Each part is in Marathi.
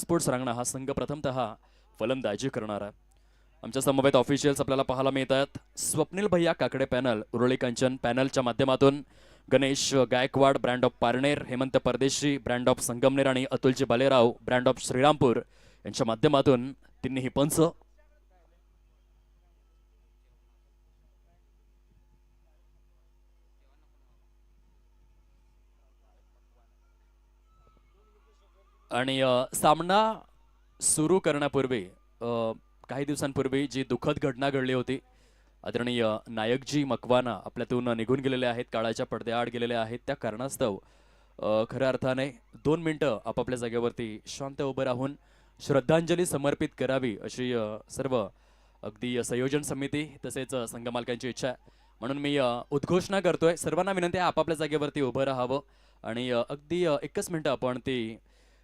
स्पोर्ट्स रांगणा हा संघ प्रथमतः फलंदाजी करणार आहे। आमच्या समवेत ऑफिशियल्स आपल्याला पाहायला मिळतात। स्वप्नील भैया काकडे पॅनल, उरुळी कंचन पॅनलच्या माध्यमातून गणेश गायकवाड ब्रँड ऑफ पारनेर, हेमंत परदेशी ब्रँड ऑफ संगमनेर आणि अतुलजी बालेराव ब्रँड ऑफ श्रीरामपूर यांच्या माध्यमातून तिन्ही पंच आणि सामना सुरू करण्यापूर्वी काही दिवसांपूर्वी जी दुःखद घटना घडली होती, आदरणीय नायकजी मकवाना आपल्यातून निघून गेलेले आहेत, काळाच्या पडद्याआड गेलेले आहेत। त्या कारणास्तव खऱ्या अर्थाने 2 मिनिटं आपापल्या जागेवरती शांत उभं राहून श्रद्धांजली समर्पित करावी अशी सर्व अगदी संयोजन समिती तसेच संघ मालकांची इच्छा आहे। म्हणून मी उद्घोषणा करतोय, सर्वांना विनंती आहे आपापल्या जागेवरती उभं राहावं आणि अगदी 1 मिनिट आपण ती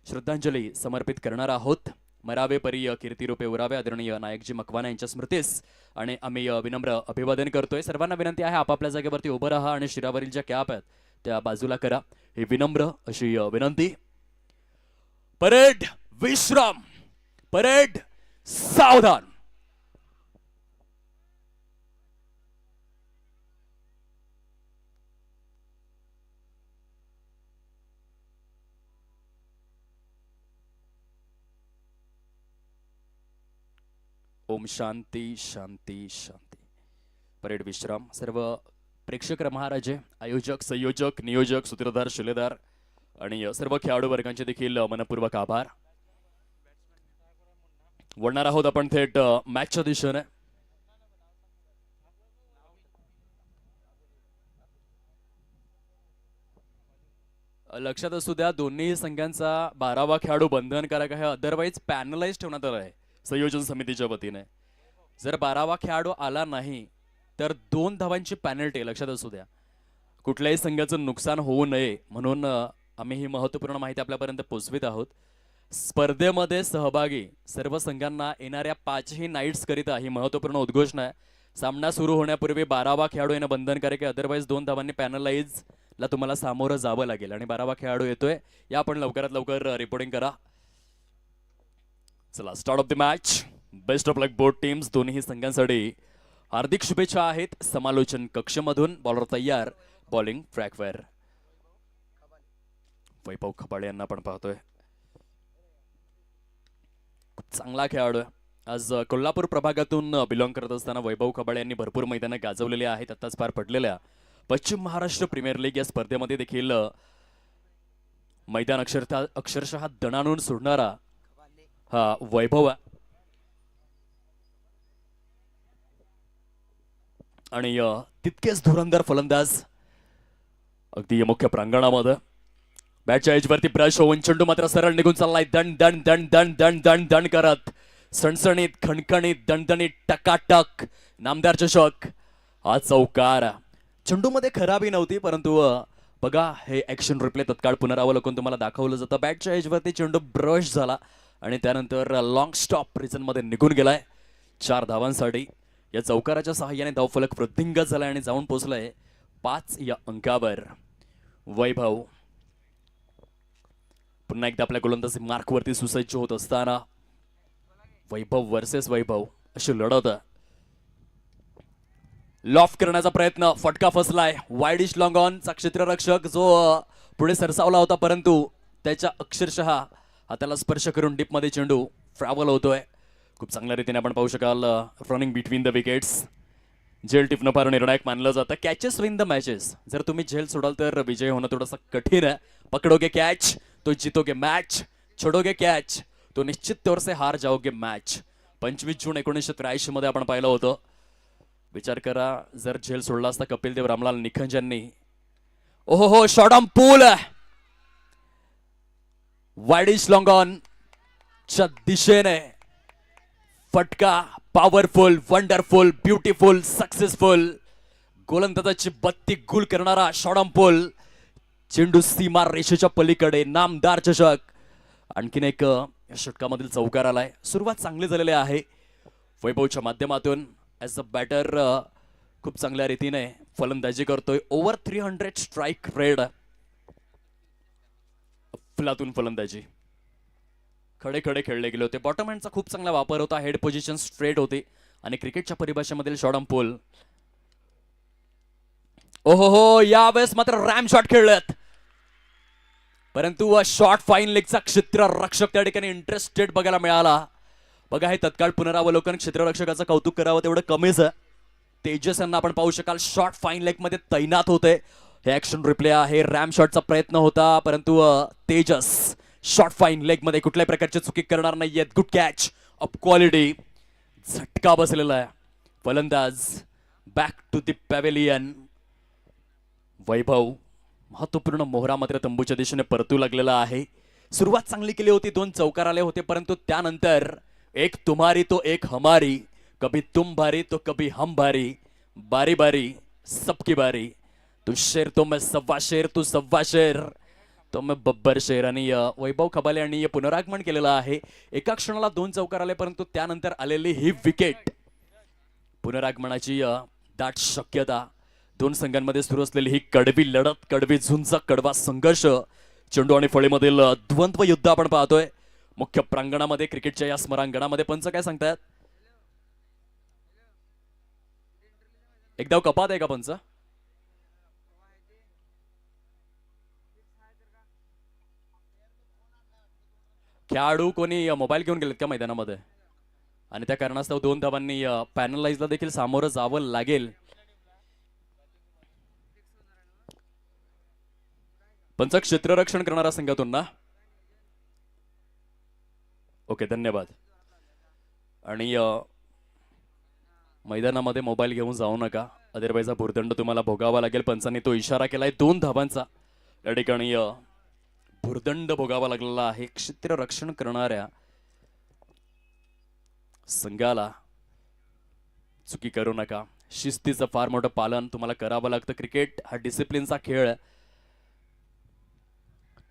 श्रद्धांजली समर्पित करणार आहोत। मरावे परी कीर्तिरूपे उरावे आदरणीय नायकजी मकवाना यांच्या स्मृतीस आणि आम्ही विनम्र अभिवादन करतोय। सर्वांना विनंती आहे आपापल्या जागेवरती उभं राहा आणि शिरावरील ज्या कॅप आहेत त्या बाजूला करा, ही विनम्र अशी विनंती। परेड विश्राम, परेड सावधान। ओम शांती शांती शांती। परेड विश्राम। सर्व प्रेक्षक महाराजे, आयोजक, संयोजक, नियोजक, सूत्रधार, शिलेदार आणि सर्व खेळाडू वर्गांचे देखील मनपूर्वक आभार। वळणार आहोत आपण थेट मॅचच्या दिशेने। लक्षात असू द्या, दोन्ही संघांचा 12वा खेळाडू बंधनकारक आहे, अदरवाईज पॅनलाइज ठेवण्यात आला आहे संयोजन समितीच्या वतीने। जर 12वा खेळाडू आला नाही तर 2 धावांची पेनल्टी, लक्षात असू द्या। कुठल्याही संघाचं नुकसान होऊ नये म्हणून आम्ही ही महत्त्वपूर्ण माहिती आपल्यापर्यंत पोहोचवित आहोत। स्पर्धेमध्ये सहभागी सर्व संघांना येणाऱ्या 5ही नाईट्स करिता ही महत्त्वपूर्ण उद्घोषणा आहे। सामना सुरू होण्यापूर्वी 12वा खेळाडू येणं बंधनकारक आहे, अदरवाईज 2 धावांनी पॅनलाइज ला तुम्हाला सामोरं जावं लागेल आणि 12वा खेळाडू येतोय, या आपण लवकरात लवकर रिपोर्टिंग करा। चला, start of the match. Best of luck both teams. दोन्ही संघांसाठी हार्दिक शुभेच्छा आहेत। समालोचन कक्षमधून बॉलर तयार, बॉलिंग ट्रॅकवर वैभव खबाळे यांना आपण पाहतोय। खूप चांगला खेळाडू आहे। आज कोल्हापूर प्रभागातून बिलॉंग करत असताना वैभव खबाळे यांनी भरपूर मैदानं गाजवलेली आहेत। आताच पार पडलेल्या पश्चिम महाराष्ट्र प्रीमियर लीग या स्पर्धेमध्ये देखील मैदान अक्षरशः दणाणून सोडणारा हा वैभव आहे आणि तितकेच धुरंधर फलंदाज अगदी मुख्य प्रांगणामध्ये। बॅटच्या एजवरती ब्रश होऊन चेंडू मात्र सरळ निघून चाललाय, दण दण दण दण दण दण दण करत, सणसणीत, खणखणीत, दणदणीत, टकाटक, नामदार चषक हा चौकार। चेंडूमध्ये खराबी नव्हती, परंतु बघा हे ऍक्शन रिप्ले तत्काळ पुनरावलोकन तुम्हाला दाखवलं जातं। बॅटच्या एजवरती चेंडू ब्रश झाला आणि त्यानंतर लॉंग स्टॉप रिजन मध्ये निघून गेलाय 4 धावांसाठी। या चौकाराच्या सहाय्याने धावफलक वृद्धिंगत झालाय आणि जाऊन पोहोचलाय 5 या अंकावर। वैभव पुन्हा एकदा आपल्या गोलंदाजी मार्कवरती सुसज्ज होत असताना वैभव वर्सेस वैभव अशी लढत। लॉफ करण्याचा प्रयत्न, फटका फसलाय। वाईडिश लॉंग ऑन चा क्षेत्ररक्षक जो पुढे सरसावला होता, परंतु त्याच्या अक्षरशः हाताला स्पर्श करून डीप मध्ये चेंडू ट्रॅव्हल होतोय। खूप चांगल्या रीतीने आपण पाहू शकाल रनिंग बिटवीन द विकेट्स। झेल टिपणं फार निर्णायक मानलं जातं। Catches win the matches. जर तुम्ही झेल सोडाल तर विजय होणं थोडंसं कठीण आहे। पकडोगे कॅच तो जीतोगे मैच, छोड़ोगे कॅच तो निश्चित तौर से हार जाओगे मैच। 25 जून 1983 मध्ये आपण पाहिलं होतं। विचार करा, जर झेल सोडला असता कपिल देव रामलाल निखंज यांनी, ओहो shot on pool, widish long on च्या दिशेने फटका, पॉवरफुल, वंडरफुल, ब्युटिफुल, सक्सेसफुल, गोलंदाजाची बत्ती गुल करणारा शॉट ऑन पूल, चेंडू सीमा रेषेच्या पलीकडे, नामदार चषक। आणखीन एक षटकामधील चौकार आलाय। सुरुवात चांगली झालेली आहे वैभवच्या माध्यमातून। ॲज अ बॅटर खूप चांगल्या रीतीने फलंदाजी करतोय। ओव्हर 300 स्ट्राइक रेट, अफलातून फलंदाजी खडे खडे खेळले गेले होते. बॉटम हँडचा खूप चांगला वापर होता. हेड पोझिशन स्ट्रेट होते आणि क्रिकेटच्या परिभाषेमधील शॉट ऑन पोल. ओहो हो, यावेळेस मात्र रॅम शॉट खेळलेत, परंतु शॉर्ट फाईन लेगचा क्षेत्ररक्षक त्या ठिकाणी इंटरेस्टेड बघायला मिळाला. बघा, हे तत्काळ पुनरावलोकन क्षेत्ररक्षकाचं कौतुक करावं तेवढं कमीच आहे. तेजस यांना आपण पाहू शकाल शॉर्ट फाईन लेग मध्ये तैनात होते. हे ऍक्शन रिप्ले आहे. रॅम शॉटचा प्रयत्न होता, परंतु तेजस शॉर्ट फाईन लेग मध्ये कुठल्याही प्रकारची चुकी करणार नाहीयेत. Good catch of quality. झटका बसलेला आहे. फलंदाज बॅक टू द पॅव्हेलियन. वैभव महत्वपूर्ण मोहरा मात्र तंबूच्या दिशेने परतू लागलेला आहे. सुरुवात चांगली केली होती, 2 चौकार आले होते, परंतु त्यानंतर एक तुम्हारी तो एक हमारी, कभी तुम भारी तो कभी हम भारी, बारी बारी सबकी बारी, तू शेर तो मैं सव्वा शेर, तू सव्वा शेर तो मैं बब्बर शेर. आणि वैभव खबाले यांनी पुनरागमन केलेलं आहे. एका क्षणाला 2 चौकार आले, परंतु त्यानंतर आलेली ही विकेट पुनरागमनाची दाट शक्यता. 2 संघांमध्ये सुरू असलेली ही कडवी लढत, कडवी झुंज, कडवा संघर्ष, चेंडू आणि फळीमधील द्वंद्व युद्ध आपण पाहतोय मुख्य प्रांगणामध्ये. क्रिकेटच्या या स्मरांगणामध्ये पंच काय सांगतायत? एक धाव कपात आहे का पंच? खेळाडू कोणी मोबाईल घेऊन गेलेत का मैदानामध्ये? आणि त्या कारणास्तव 2 धावांनी पॅनलाइजला देखील सामोरं जावं लागेल. पंच क्षेत्ररक्षण करणारा संघातून ना? ओके, धन्यवाद. आणि मैदानामध्ये मोबाईल घेऊन जाऊ नका, अदरवाईज हा भुर्दंड तुम्हाला भोगावा लागेल. पंचांनी तो इशारा केलाय 2 धावांचा. या ठिकाणी भुर्दंड भोगावा लागलेला आहे. क्षेत्ररक्षण करणाऱ्या संघाला चुकी करू नका. शिस्तीचं फार मोठं पालन तुम्हाला करावं लागतं. क्रिकेट हा डिसिप्लिनचा खेळ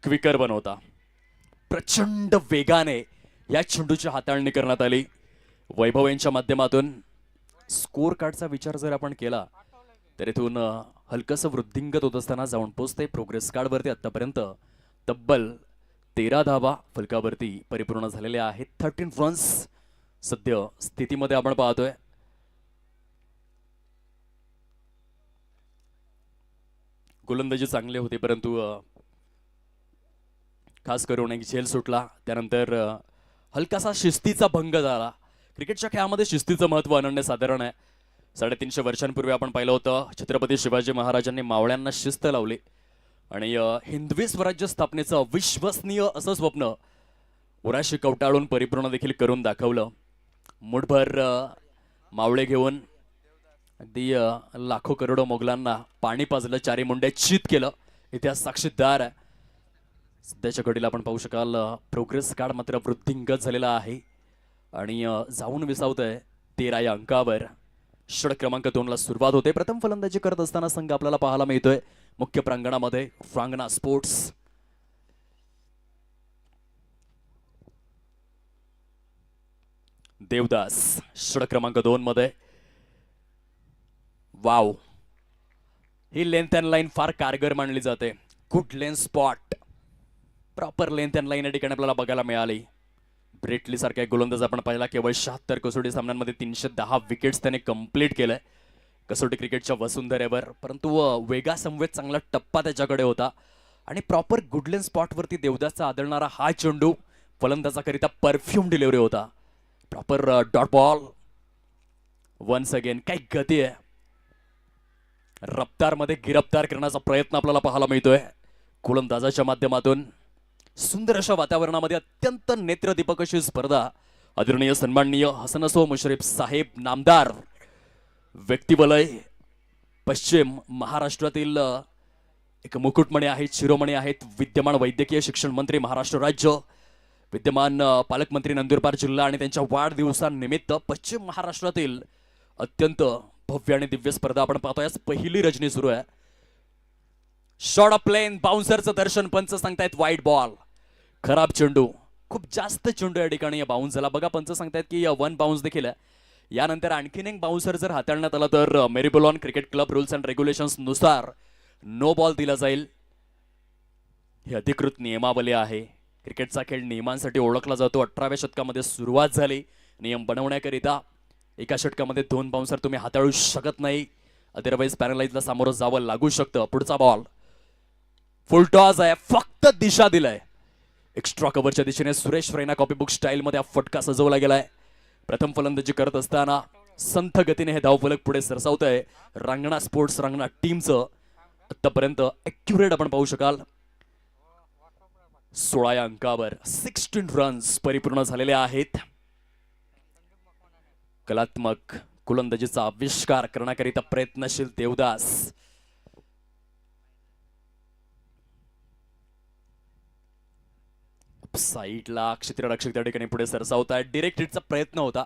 क्विकर बनवता. प्रचंड वेगाने या चेंडूची हाताळणी करण्यात आली. वैभव यांच्या माध्यमातून स्कोर कार्डचा विचार जर आपण केला तर इथून हलकसं वृद्धिंगत होत असताना जाऊन पोचते प्रोग्रेस कार्डवरती. आतापर्यंत तब्बल 13 धावा फलकावरती परिपूर्ण झालेल्या आहेत. 13 रन्स सद्य स्थितीमध्ये आपण पाहतोय. गोलंदाजी चांगली होती, परंतु खास करून एक झेल सुटला. त्यानंतर हलकासा शिस्तीचा भंग झाला. क्रिकेटच्या खेळामध्ये शिस्तीचं महत्व अनन्यसाधारण आहे. 350 वर्षांपूर्वी आपण पाहिलं होतं छत्रपती शिवाजी महाराजांनी मावळ्यांना शिस्त लावली आणि हिंदवी स्वराज्य स्थापनेचं अविश्वसनीय असं स्वप्न उराशी कवटाळून परिपूर्ण देखील करून दाखवलं. मुठभर मावळे घेऊन अगदी लाखो करोडो मोगलांना पाणी पाजलं, 4 मुंड्या चित केलं. इतिहास साक्षीदार आहे. सध्याच्या घडीला आपण पाहू शकाल प्रोग्रेस कार्ड मात्र वृद्धिंगत झालेला आहे आणि जाऊन विसावतंय 13 या अंकावर. षटक क्रमांक 2 ला सुरुवात होते. प्रथम फलंदाजी करत असताना संघ आपल्याला पाहायला मिळतोय मुख्य प्रांगणामध्ये फ्रांगणा स्पोर्ट्स. देवदास षटक क्रमांक 2 मध्ये. Wow, he length and line फार कारगर मानली जाते. Good length spot, proper length and line या ठिकाणी आपल्याला बघायला मिळाली. ब्रेटली सारखा एक गोलंदाज आपण पाहिला. केवळ 76 कसोटी सामन्यांमध्ये 310 विकेट्स त्याने कंप्लीट केलंय कसोटी क्रिकेटच्या वसुंधरेवर. परंतु वेगा समवेत चांगला टप्पा त्याच्याकडे होता आणि प्रॉपर गुडलेन स्पॉटवरती देवदासचा आदळणारा हा चेंडू फलंदाजाकरिता परफ्यूम डिलिव्हरी होता. Proper dot ball. Once again काय गती आहे. रफ्तारमध्ये गिरफ्तार करण्याचा प्रयत्न आपल्याला पाहायला मिळतोय गोलंदाजाच्या माध्यमातून. सुंदर अशा वातावरणामध्ये अत्यंत नेत्रदीपक अशी स्पर्धा. आदरणीय सन्माननीय हसनसो मुश्रीफ साहेब नामदार व्यक्तिवलय पश्चिम महाराष्ट्रातील एक मुकुटमणी आहेत, शिरोमणी आहेत. विद्यमान वैद्यकीय शिक्षण मंत्री महाराष्ट्र राज्य, विद्यमान पालकमंत्री नंदुरबार जिल्हा आणि त्यांच्या वाढदिवसानिमित्त पश्चिम महाराष्ट्रातील अत्यंत भव्य आणि दिव्य स्पर्धा आपण पाहतोय. पहिली रजनी सुरू आहे. शॉर्ट ऑफ प्लेन बाउन्सरचं दर्शन. पंच सांगतायत वाईट बॉल. खराब चेंडू, खूप जास्त चेंडू या ठिकाणी बाउन्स झाला. बघा पंच सांगतायत की 1 बाउन्स देखील आहे. यानंतर आणखीन एक बाउन्सर जर हाताळण्यात आला तर Marylebone cricket club rules and regulations नुसार नो बॉल दिला जाईल. ही अधिकृत नियमावली आहे. क्रिकेटचा खेळ नियमांसाठी ओळखला जातो. 18व्या शतकामध्ये सुरुवात झाली नियम बनवण्याकरिता. एका षटकामध्ये 2 बाउन्सर तुम्ही हाताळू शकत नाही, अदरवाईज पॅनलाइजला सामोरं जावं लागू शकतं. पुढचा बॉल फुल टॉस आहे, फक्त दिशा दिलाय. एक्स्ट्रा कव्हरच्या दिशेने सुरेश रैना कॉपीबुक स्टाईलमध्ये हा फटका सजवला गेलाय. प्रथम फलंदाजी करत असताना संथ गतीने हे धावफलक पुढे सरसावतंय. रांगणा स्पोर्ट्स रांगणा टीमचं आतापर्यंत ॲक्युरेट आपण पाहू शकाल 16 या अंकावर 16 रन्स परिपूर्ण झालेले आहेत. कलात्मक गोलंदाजीचा आविष्कार करण्याकरिता प्रयत्नशील देवदास. साईडला क्षेत्ररक्षक त्या ठिकाणी पुढे सरसावताय. डिरेक्ट हिटचा प्रयत्न होता,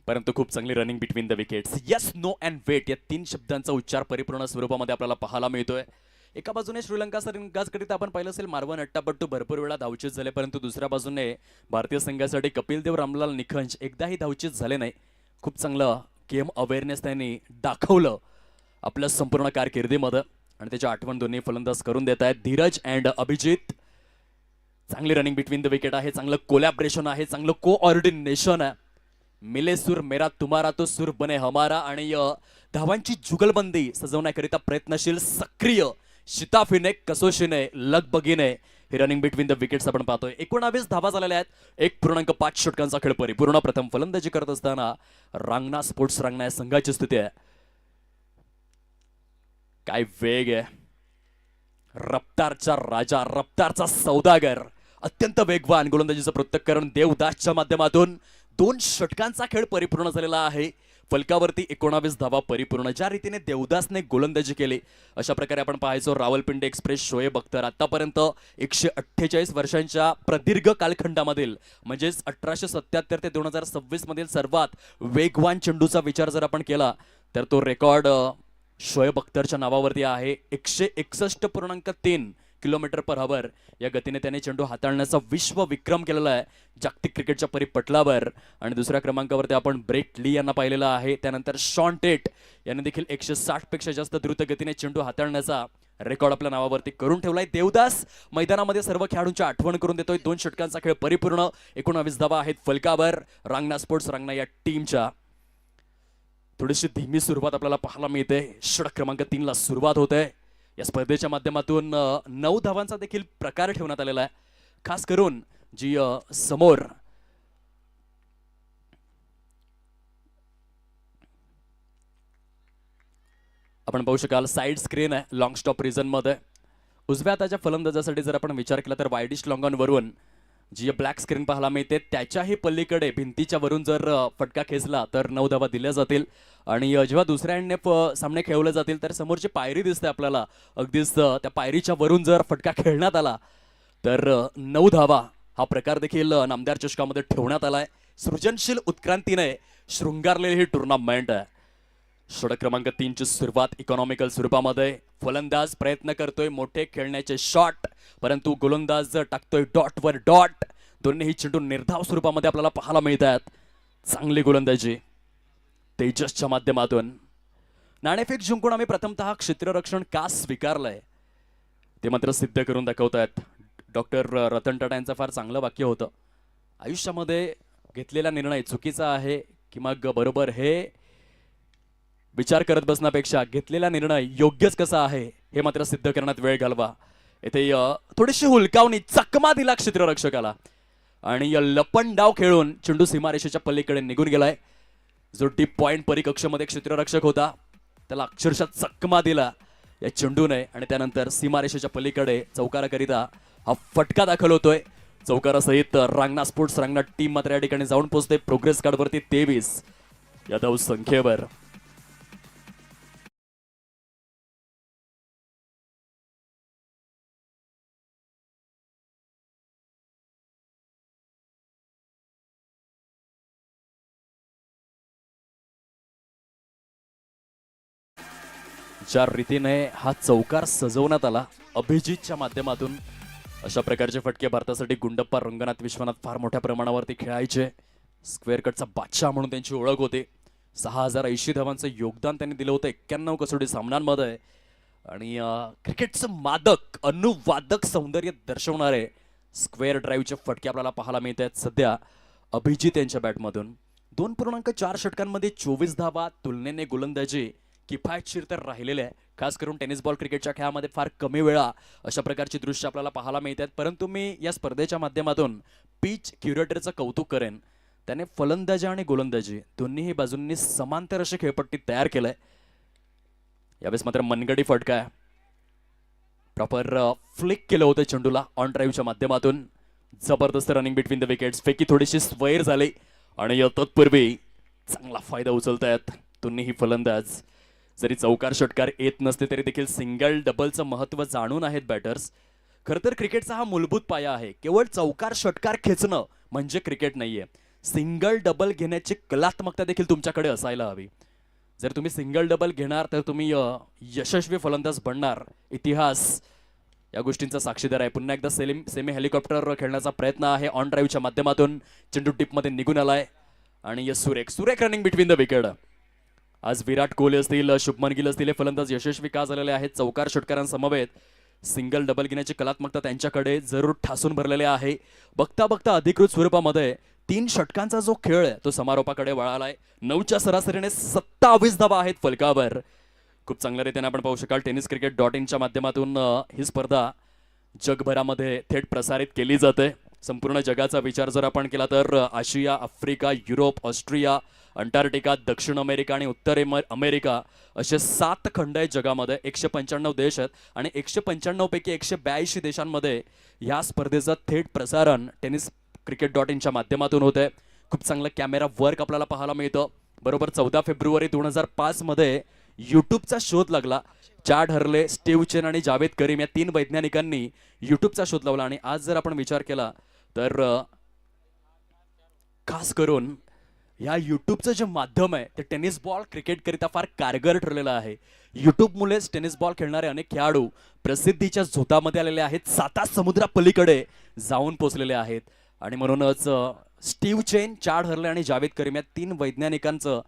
परंतु खूप चांगली running between the wickets. Yes, no and wait या 3 शब्दांचा उच्चार परिपूर्ण स्वरूपामध्ये आपल्याला पाहायला मिळतोय. एका बाजूने श्रीलंका संघाकरिता आपण पाहिलं असेल मारवन अट्टापट्टू भरपूर वेळा धावचीत झाले, परंतु दुसऱ्या बाजूने भारतीय संघासाठी कपिल देव रामलाल निखंज एकदाही धावचीत झाले नाही. खूप चांगलं गेम अवेअरनेस त्यांनी दाखवलं आपल्या संपूर्ण कारकिर्दीमध्ये आणि त्याची आठवण दोन्ही फलंदाज करून देत आहेत. धीरज अँड अभिजित. चांगली रनिंग बिटवीन द विकेट आहे, चांगलं कोलॅबरेशन आहे, चांगलं कोऑर्डिनेशन आहे. मिले सुर मेरा तुम्हारा तो सुर बने हमारा. आणि धावांची जुगलबंदी सजवण्याकरिता प्रयत्नशील सक्रिय शिताफीने कसोशीने लगबगीने हे रनिंग बिटवीन द विकेट्स आपण पाहतोय. 19 धावा झालेल्या आहेत. 1.5 षटकांचा खेळ परिपूर्ण. प्रथम फलंदाजी करत असताना रांगणा स्पोर्ट्स रांगणा या संघाची स्थिती आहे. काय वेग आहे. रफ्तारचा राजा, रफ्तारचा सौदागर, अत्यंत वेगवान गोलंदाजीचं पृथक्करण देवदासच्या माध्यमातून 2 षटकांचा खेळ परिपूर्ण झालेला आहे. फलकावरती 19 धावा परिपूर्ण. ज्या रीतीने देवदासने गोलंदाजी केली अशा प्रकारे आपण पाहायचो रावलपिंडी एक्सप्रेस शोएब अख्तर आतापर्यंत 148 वर्षांच्या प्रदीर्घ कालखंडामधील म्हणजेच 1877 ते 2026 मधील सर्वात वेगवान चेंडूचा विचार जर आपण केला तर तो रेकॉर्ड शोएब अख्तरच्या नावावरती आहे. 161.3 किलोमीटर पर आवर या गतीने त्याने चेंडू हाताळण्याचा विश्व विक्रम केलेला आहे जागतिक क्रिकेटच्या परिपटलावर. आणि दुसऱ्या क्रमांकावरती आपण ब्रेट ली यांना पाहिलेलं आहे. त्यानंतर शॉन टेट यांनी देखील 160 पेक्षा जास्त द्रुत गतीने चेंडू हाताळण्याचा रेकॉर्ड आपल्या नावावरती करून ठेवलाय. देवदास मैदानामध्ये सर्व खेळाडूंची आठवण करून देतोय. 2 षटकांचा खेळ परिपूर्ण. 19 धावा आहेत फलकावर रांगणा स्पोर्ट्स रांगणा या टीमच्या. थोडीशी धीमी सुरुवात आपल्याला पाहायला मिळते. षटक क्रमांक 3 ला सुरुवात होते. या स्पर्धेच्या माध्यमातून 9 धावांचा देखील प्रकार ठेवण्यात आलेला आहे. खास करून जी समोर आपण पाहू शकाल साइड स्क्रीन आहे लॉंग स्टॉप रिजन मध्ये. उजव्या हाताच्या फलंदाजासाठी जर आपण विचार केला तर वायडिश लॉंग ऑन वरून जी ब्लॅक स्क्रीन पाहायला मिळते त्याच्याही पल्लीकडे भिंतीच्या वरून जर फटका खेचला तर 9 धावा दिल्या जातील. आणि जेव्हा दुसऱ्या एंडने सामने खेळवले जातील तर समोरची पायरी दिसते आपल्याला. अगदीच त्या पायरीच्या वरून जर फटका खेळण्यात आला तर 9 धावा हा प्रकार देखील नामदार चषकामध्ये ठेवण्यात आलाय. सृजनशील उत्क्रांतीने शृंगारलेली ही टुर्नामेंट आहे. षटक क्रमांक 3 ची सुरुवात इकॉनॉमिकल स्वरूपामध्ये. फलंदाज प्रयत्न करतोय मोठे खेळण्याचे शॉट, परंतु गोलंदाज टाकतोय डॉट वर डॉट. दोन्ही चेंडू निर्धाव स्वरूपामध्ये आपल्याला पाहायला मिळतात. चांगली गोलंदाजी तेजसच्या माध्यमातून. नाणेफेक जिंकून आम्ही प्रथमतः क्षेत्ररक्षण का स्वीकारलंय ते मात्र सिद्ध करून दाखवतायत. डॉक्टर रतन टाटा यांचं फार चांगलं वाक्य होतं, आयुष्यामध्ये घेतलेला निर्णय चुकीचा आहे की मग बरोबर हे विचार करत बसण्यापेक्षा घेतलेला निर्णय योग्यच कसा आहे हे मात्र सिद्ध करण्यात वेळ घालवा. येथे थोडीशी हुलकावणी चकमा दिला क्षेत्ररक्षकाला आणि लपन डाव खेळून चेंडू सीमारेषेच्या पलीकडे निघून गेलाय. जो डीप पॉइंट परिकक्षामध्ये क्षेत्ररक्षक होता त्याला अक्षरशः चकमा दिला या चेंडूने आणि त्यानंतर सीमारेषेच्या पलीकडे चौकाराकरिता हा फटका दाखल होतोय. चौकारासहित रांगणा स्पोर्ट्स रांगणा टीम मात्र या ठिकाणी जाऊन पोहोचते प्रोग्रेस कार्डवरती 23 या धाव संख्येवर. ज्या रीतीने हा चौकार सजवण्यात आला अभिजितच्या माध्यमातून अशा प्रकारचे फटके भारतासाठी गुंडप्पा रंगनाथ विश्वनाथ फार मोठ्या प्रमाणावरती खेळायचे. स्क्वेअर कटचा बादशाह म्हणून त्यांची ओळख होती. 6080 धावांचं योगदान त्यांनी दिलं होतं 91 कसोटी सामन्यांमध्ये आणि क्रिकेटचं मादक अनुवादक सौंदर्य दर्शवणारे स्क्वेअर ड्राईव्हचे फटके आपल्याला पाहायला मिळत आहेत सध्या अभिजित यांच्या बॅटमधून. 2.4 षटकांमध्ये 24 धावा, तुलनेने गोलंदाजी किफायतशीर तर राहिलेले आहे. खास करून टेनिस बॉल क्रिकेटच्या खेळामध्ये फार कमी वेळा अशा प्रकारची दृश्य आपल्याला पाहायला मिळतात. परंतु मी या स्पर्धेच्या माध्यमातून पिच क्युरेटरचं कौतुक करेन. त्याने फलंदाजी आणि गोलंदाजी दोन्हीही बाजूंनी समांतर अशी खेळपट्टी तयार केलंय. यावेळेस मात्र मनगडी फटका आहे. प्रॉपर फ्लिक केलं होतं चेंडूला ऑन ड्राईव्हच्या माध्यमातून. जबरदस्त रनिंग बिटवीन द विकेट्स. फेकी थोडीशी स्वैर झाली आणि तत्पूर्वी चांगला फायदा उचलतायत दोन्हीही फलंदाज. जरी चौकार षटकार येत नसते तरी देखील सिंगल डबलचं महत्त्व जाणून आहेत बॅटर्स. खरं तर क्रिकेटचा हा मूलभूत पाया आहे. केवळ चौकार षटकार खेचणं म्हणजे क्रिकेट नाहीये. सिंगल डबल घेण्याची कलात्मकता देखील तुमच्याकडे असायला हवी. जर तुम्ही सिंगल डबल घेणार तर तुम्ही यशस्वी फलंदाज बनणार. इतिहास या गोष्टींचा साक्षीदार आहे. पुन्हा एकदा सेमी हेलिकॉप्टर खेळण्याचा प्रयत्न आहे ऑन ड्राईव्हच्या माध्यमातून. चेंडू टिपमध्ये निघून आलाय आणि सुरेख रनिंग बिटवीन द विकेट. आज विराट कोहली असतील, शुभमन गिल असतील, हे फलंदाज यशस्वी का झालेले आहेत. चौकार षटकारांसमवेत सिंगल डबल घेण्याची कलात्मकता त्यांच्याकडे जरूर ठासून भरलेले आहे. बघता बघता अधिकृत स्वरूपामध्ये 3 षटकांचा जो खेळ आहे तो समारोपाकडे वळालाय. 9च्या सरासरीने 27 धावा आहेत फलकावर. खूप चांगल्या रीतीने आपण पाहू शकाल tenniscricket.in माध्यमातून ही स्पर्धा जगभरामध्ये थेट प्रसारित केली जाते. संपूर्ण जगाचा विचार जर आपण केला तर आशिया, आफ्रिका, युरोप, ऑस्ट्रिया, अंटार्क्टिका, दक्षिण अमेरिका आणि उत्तर अमेरिका असे 7 खंड आहेत जगामध्ये. 195 देश आहेत आणि 195 पैकी 182 देशांमध्ये या स्पर्धेचं थेट प्रसारण tenniscricket.in माध्यमातून होत आहे. खूप चांगलं कॅमेरा वर्क आपल्याला पाहायला मिळतं. बरोबर 14 फेब्रुवारी 2005 मध्ये यूट्यूबचा शोध लागला. चाड हर्ले, स्टीव्ह चेन आणि जावेद करीम या 3 वैज्ञानिकांनी यूट्यूबचा शोध लावला. आणि आज जर आपण विचार केला तर खास करून या यूट्यूबचं जे माध्यम आहे ते टेनिस बॉल क्रिकेटकरिता फार कारगर ठरलेलं आहे. यूट्यूबमुळेच टेनिस बॉल खेळणारे अनेक खेळाडू प्रसिद्धीच्या झोतामध्ये आलेले आहेत. 7 समुद्रापलीकडे जाऊन पोचलेले आहेत. आणि म्हणूनच स्टीव्ह चेन, चाड हर्ले आणि जावेद करीम या 3 वैज्ञानिकांचं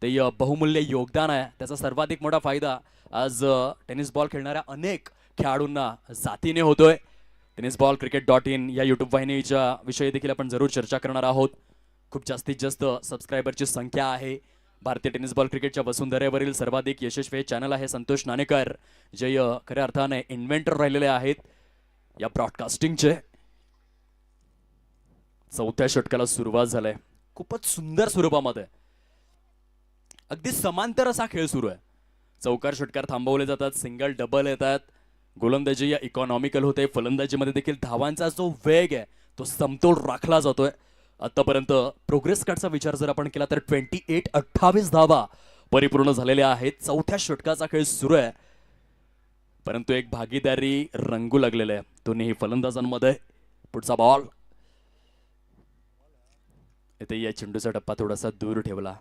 ते बहुमूल्य योगदान आहे. त्याचा सर्वाधिक मोठा फायदा आज टेनिस बॉल खेळणाऱ्या अनेक खेळाडूंना जातीने होतोय. tennisballcricket.in या यूट्यूब वाहिनीच्या विषयी देखील आपण जरूर चर्चा करणार आहोत. खूप जास्तीत जास्त सबस्क्रायबरची संख्या आहे. भारतीय टेनिस बॉल क्रिकेटच्या वसुंधरेवरील सर्वाधिक यशस्वी चॅनल आहे. संतोष नाणेकर जे खऱ्या अर्थाने इन्व्हेंटर राहिलेले आहेत या ब्रॉडकास्टिंगचे. 4थ्या षटकाला सुरुवात झालाय. खूपच सुंदर स्वरूपामध्ये अगदी समांतर असा खेळ सुरू आहे. चौकार षटकार थांबवले जातात, सिंगल डबल येतात, गोलंदाजी या इकॉनॉमिकल होते. फलंदाजीमध्ये देखील धावांचा जो वेग आहे तो समतोल राखला जातोय. आतापर्यंत प्रोग्रेस कार्डचा विचार जर आपण केला तर 28 धावा परिपूर्ण झालेल्या आहेत. 4थ्या षटकाचा खेळ सुरू आहे. परंतु एक भागीदारी रंगू लागलेला आहे दोन्ही फलंदाजांमध्ये. पुढचा बॉल इथे या चेंडूचा टप्पा थोडासा दूर ठेवला.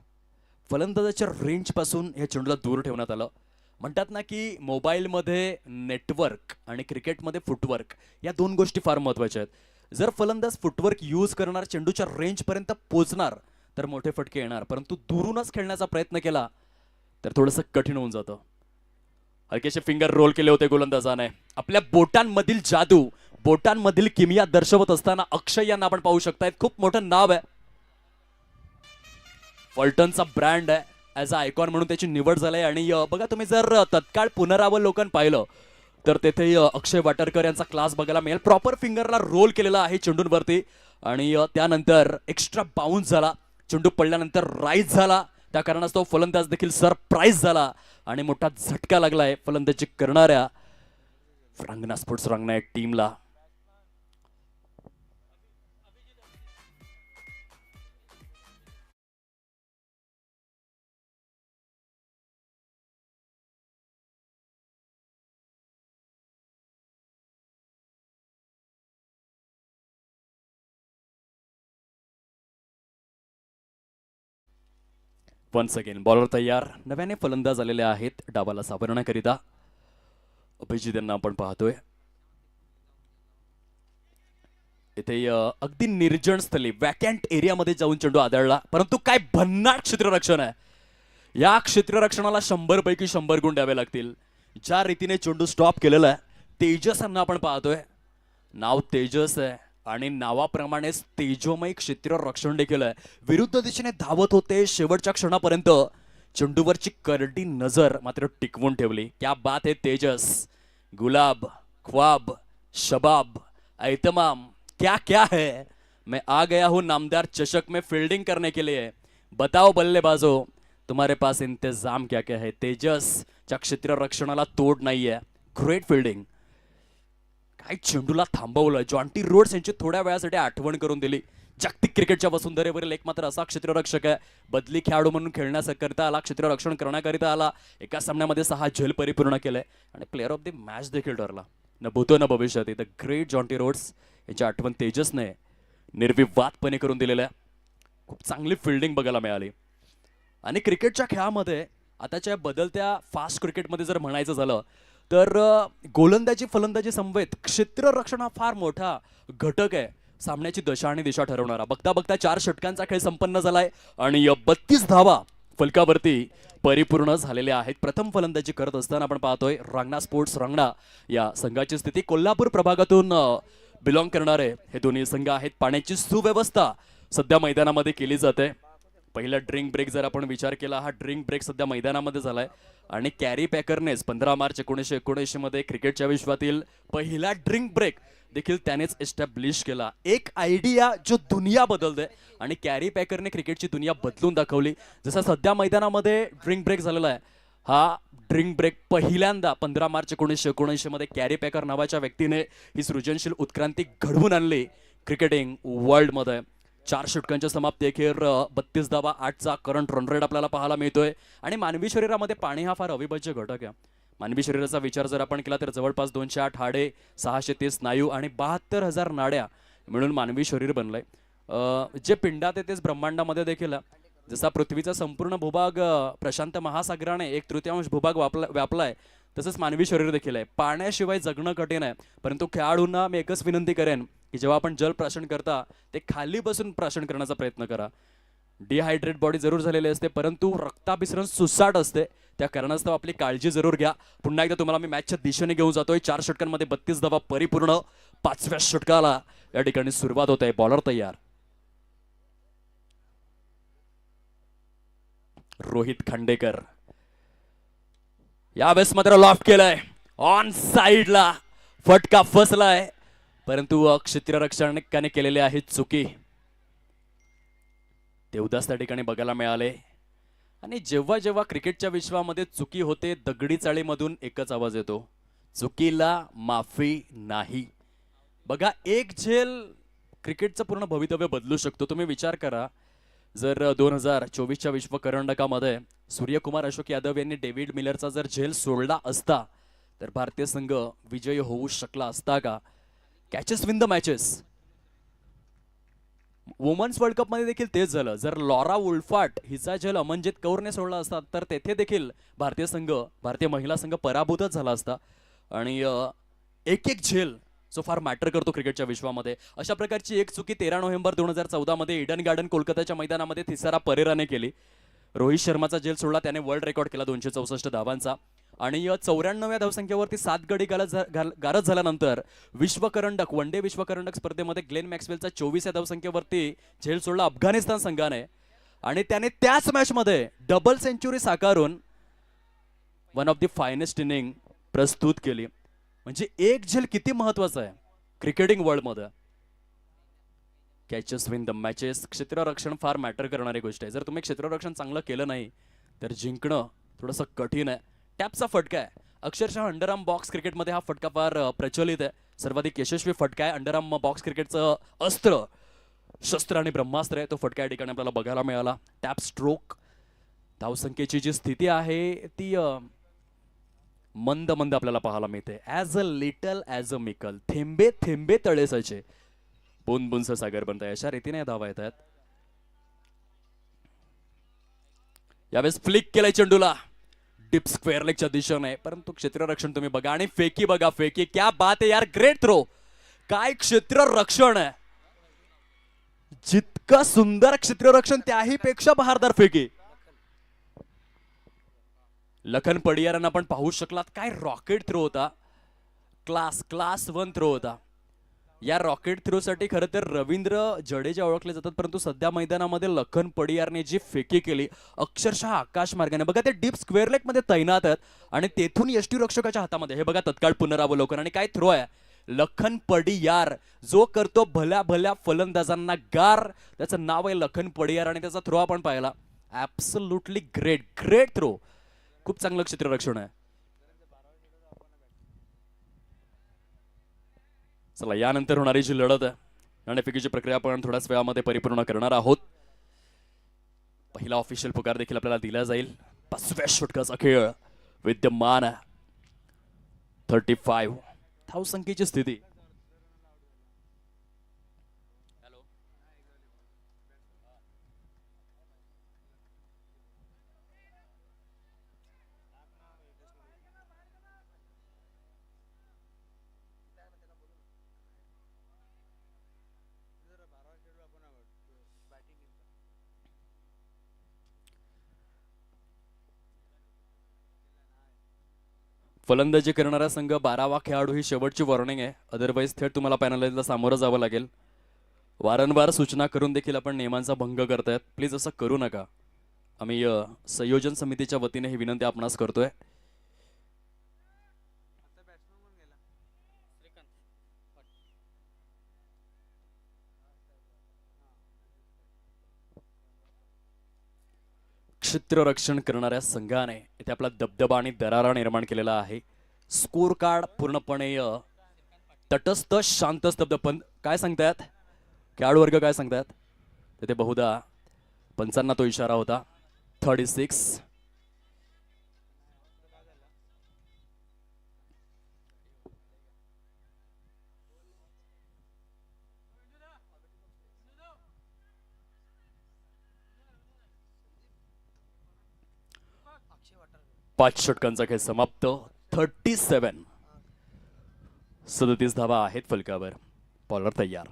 फलंदाजाच्या रेंज पासून या चेंडूला दूर ठेवण्यात आलं. म्हणतात ना की मोबाईलमध्ये नेटवर्क आणि क्रिकेटमध्ये फुटवर्क या 2 गोष्टी फार महत्त्वाच्या आहेत. जर फलंदाज फुटवर्क यूज करणार, चेंडूच्या रेंज पर्यंत पोहोचणार तर मोठे फटके येणार. परंतु दूरूनच खेळण्याचा प्रयत्न केला तर थोडंसं कठीण होऊन जातं. हलकेसे फिंगर रोल केले होते गोलंदाजाने. आपल्या बोटांमधील जादू, बोटांमधील किमया दर्शवत असताना अक्षय यांना आपण पाहू शकताय. खूप मोठं नाव आहे. फॉल्टनचा ब्रँड आहे. ॲज अ आयकॉन म्हणून त्याची निवड झाली. आणि बघा तुम्ही जर तत्काळ पुनरावलोकन पाहिलं तर तेथे अक्षय वाटरकर यांचा क्लास बघायला मिळेल. प्रॉपर फिंगरला रोल केलेला आहे चेंडूंवरती आणि त्यानंतर एक्स्ट्रा बाउन्स झाला. चेंडू पडल्यानंतर राईज झाला. त्या कारणास्तव फलंदाज देखील सरप्राईज झाला आणि मोठा झटका लागलाय फलंदाजी करणाऱ्या रंगना स्पोर्ट्स रंगना टीमला. वन्स अगेन बॉलर तयार. नव्याने फलंदाज आलेले आहेत डावाला सावरण्याकरिता. अभिजित यांना आपण पाहतोय. इथे अगदी निर्जन स्थली वॅकंट एरियामध्ये जाऊन चेंडू आदळला. परंतु काय भन्नाट क्षेत्ररक्षण आहे. या क्षेत्ररक्षणाला 100 पैकी 100 गुण द्यावे लागतील. ज्या रीतीने चेंडू स्टॉप केलेला आहे, तेजस यांना आपण पाहतोय. नाव तेजस आहे आणि नावाप्रमाणेच तेजोमय क्षेत्ररक्षण देखील आहे. विरुद्ध दिशेने धावत होते शेवटच्या क्षणापर्यंत. चेंडूवरची करडी नजर मात्र टिकवून ठेवली. क्या बात है तेजस. गुलाब, ख्वाब, शबाब, ऐतमाम, क्या क्या है. मैं आ गया हूं नामदार चषक में फील्डिंग करने के लिए. बताओ बल्लेबाजो, तुम्हारे पास इंतजाम क्या क्या है. तेजसच्या क्षेत्ररक्षणाला तोड नाहीये. Great fielding. काय चेंडूला थांबवलं. जॉन्टी रोड्स यांची थोड्या वेळासाठी आठवण करून दिली. जागतिक क्रिकेटच्या वसुंधरेवरील एकमात्र असा क्षेत्ररक्षक आहे. बदली खेळाडू म्हणून खेळण्याकरिता आला, क्षेत्ररक्षण करण्याकरिता आला. एका सामन्यामध्ये 6 झेल परिपूर्ण केले आणि प्लेअर ऑफ द मॅच देखील ठरला. न भूतो न भविष्यात. द ग्रेट जॉन्टी रोड्स यांची आठवण तेजसने निर्विवादपणे करून दिलेल्या. खूप चांगली फिल्डिंग बघायला मिळाली. आणि क्रिकेटच्या खेळामध्ये आताच्या बदलत्या फास्ट क्रिकेटमध्ये जर म्हणायचं झालं तर गोलंदाजी फलंदाजी समवेत क्षेत्ररक्षण हा फार मोठा घटक आहे. सामन्याची दशा आणि दिशा ठरवणारा. बघता बघता 4 षटकांचा खेळ संपन्न झालाय आणि 32 धावा फलकावरती परिपूर्ण झालेल्या आहेत. प्रथम फलंदाजी करत असताना आपण पाहतोय रांगणा स्पोर्ट्स रांगणा या संघाची स्थिती. कोल्हापूर प्रभागातून बिलॉंग करणारे हे दोन्ही संघ आहेत. पाण्याची सुव्यवस्था सध्या मैदानामध्ये केली जाते. पहिला ड्रिंक ब्रेक जर आपण विचार केला, हा ड्रिंक ब्रेक सध्या मैदानामध्ये झालाय आणि कॅरी पॅकरनेच 15 मार्च 1979 मध्ये क्रिकेटच्या विश्वातील पहिला ड्रिंक ब्रेक देखील त्यानेच एस्टॅब्लिश केला. एक आयडिया जो दुनिया बदलते आणि कॅरी पॅकरने क्रिकेटची दुनिया बदलून दाखवली. जसा सध्या मैदानामध्ये ड्रिंक ब्रेक झालेला आहे, हा ड्रिंक ब्रेक पहिल्यांदा 15 मार्च 1979 मध्ये कॅरी पॅकर नावाच्या व्यक्तीने ही सृजनशील उत्क्रांती घडवून आणली क्रिकेटिंग वर्ल्डमध्ये. 4 षटकांच्या समाप्ती अखेर 32 धावा, 8चा करंट रन रेट आपल्याला पाहायला मिळतोय. आणि मानवी शरीरामध्ये पाणी हा फार अविभाज्य घटक आहे. मानवी शरीराचा विचार जर आपण केला तर जवळपास 208 हाडे, 630 स्नायू आणि 72,000 नाड्या मिळून मानवी शरीर बनलंय. जे पिंडात आहे तेच ब्रह्मांडामध्ये देखील. जसा पृथ्वीचा संपूर्ण भूभाग प्रशांत महासागराने 1/3 भूभाग व्यापलाय, तसंच मानवी शरीर देखील आहे. पाण्याशिवाय जगणं कठीण आहे. परंतु खेळाडूंना मी एकच विनंती करेन की जेव्हा आपण जल प्राशन करता ते खाली बसून प्राशन करण्याचा प्रयत्न करा. डिहायड्रेट बॉडी जरूर झालेली असते, परंतु रक्ताभिसरण सुसाट असते. त्या कारणास्तव आपली काळजी जरूर घ्या. पुन्हा एकदा तुम्हाला मी मॅचच्या दिशेने घेऊन जातोय. 4 षटकांमध्ये 32 धावा परिपूर्ण. 5व्या षटकाला या ठिकाणी सुरुवात होत आहे. बॉलर तयार. रोहित खांडेकर यावेळेस मात्र लॉफ्ट केलाय. ऑन साइडला फटका फसलाय, परंतु क्षेत्ररक्षकाने केलेली आहे चुकी. देवदास त्या ठिकाणी बघायला मिळाले. आणि जेव्हा जेव्हा क्रिकेटच्या विश्वामध्ये चुकी होते, दगडी चाळीमधून एकच आवाज येतो, चुकीला माफी नाही. बघा, एक झेल क्रिकेटचं पूर्ण भवितव्य बदलू शकतो. तुम्ही विचार करा, जर 2024च्या विश्व करंडकामध्ये सूर्यकुमार अशोक यादव यांनी डेव्हिड मिलरचा जर झेल सोडला असता तर भारतीय संघ विजयी होऊ शकला असता का? Catches win the matches. Women's world cup मध्ये देखील तेच झालं. जर लॉरा वुल्फाट हिचा झेल अमनजीत कौरने सोडला असता तर तेथे देखील भारतीय महिला संघ पराभूतच झाला असता. आणि एक एक झेल जो फार मॅटर करतो क्रिकेटच्या विश्वामध्ये. अशा प्रकारची एक चुकी 13 नोव्हेंबर 2014 मध्ये ईडन गार्डन कोलकाताच्या मैदानामध्ये थिसारा परेराने केली. रोहित शर्माचा झेल सोडला, त्याने वर्ल्ड रेकॉर्ड केला 264 धावांचा. आणि 94व्या धावसंख्येवरती 7 गडी गारद झाल्यानंतर विश्वकरंडक वन डे विश्वकरंडक स्पर्धेमध्ये ग्लेन मॅक्सवेलचा 24व्या धावसंख्येवरती झेल सोडला अफगाणिस्तान संघाने. आणि त्याने त्याच मॅच मध्ये डबल सेंचुरी साकारून one of the finest inning प्रस्तुत केली. म्हणजे एक झेल किती महत्वाचा आहे क्रिकेटिंग वर्ल्ड मध्ये. Catches win the matches. क्षेत्ररक्षण फार मॅटर करणारी गोष्ट आहे. जर तुम्ही क्षेत्ररक्षण चांगलं केलं नाही तर जिंकणं थोडंसं कठीण आहे. टॅपचा फटका आहे. अक्षरशः अंडरआर्म बॉक्स क्रिकेटमध्ये हा फटका फार प्रचलित आहे. सर्वाधिक यशस्वी फटका आहे. अंडरआर्म बॉक्स क्रिकेटचं अस्त्र, शस्त्र आणि ब्रह्मास्त्र आहे. तो फटका या ठिकाणी आपल्याला बघायला मिळाला. Tap stroke. धावसंख्येची जी स्थिती आहे ती मंद मंद आपल्याला पाहायला मिळते. As a little as a mickle, थेंबे थेंबे तळे साचे, बुन बुनचं सागर बनताय, अशा रीतीने धावा येतात. यावेळेस फ्लिक केलाय चेंडूला डिप स्क्वेअर लेगच्या दिशेने, परंतु क्षेत्ररक्षण तुम्ही बघा. आणि फेकी बघा, फेकी. क्या बात आहे यार, ग्रेट थ्रो. काय क्षेत्ररक्षण आहे. जितकं सुंदर क्षेत्ररक्षण त्याही पेक्षा बहारदार फेकी. लखन पडियारांना आपण पाहू शकलात, काय रॉकेट थ्रो होता. क्लास 1 थ्रो होता. या रॉकेट थ्रोसाठी खरं तर रवींद्र जडेजा ओळखले जातात, परंतु सध्या मैदानामध्ये लखन पडियारने जी फेकी केली अक्षरशः आकाश मार्गाने, बघा ते डीप स्क्वेअर लेग मध्ये तैनात आहेत आणि तेथून यष्टीरक्षकाच्या हातामध्ये, हे बघा तत्काळ पुनरावलोकन. आणि काय थ्रो आहे लखन पडियार, जो करतो भल्या भल्या फलंदाजांना गार. त्याचं नाव आहे लखन पडियार आणि त्याचा थ्रो आपण पाहिला. ऍब्सोल्युटली ग्रेट ग्रेट थ्रो, खूप चांगलं क्षेत्ररक्षण आहे. चला, यानंतर होणारी जी लढत आहे, नाणेफेकीची प्रक्रिया आपण थोड्याच वेळामध्ये परिपूर्ण करणार आहोत. पहिला ऑफिशियल पुकार देखील आपल्याला दिला जाईल. 5व्या षटकाचा खेळ विद्यमान 35 धावसंख्येची स्थिती. फलंदाजी करणारा संघ 12वा खेळाडू ही शेवटची वॉर्निंग आहे, अदरवाईज थेट तुम्हाला पॅनलाइजला सामोरं जावं लागेल. वारंवार सूचना करून देखील आपण नियमांचा भंग करतायत, प्लीज असं करू नका. आम्ही संयोजन समितीच्या वतीने ही विनंती आपणास करतोय. क्षेत्ररक्षण करणाऱ्या संघाने इथे आपला दबदबा आणि दरारा निर्माण केलेला आहे. स्कोर कार्ड पूर्णपणे तटस्थ शांत स्तब्ध. पण काय सांगतायत खेळाडू वर्ग, काय सांगतायत तिथे बहुधा पंचांना तो इशारा होता. 36 5 षटकांचा खेळ समाप्त. 37 धावा आहेत फलकावर. बॉलर तयार.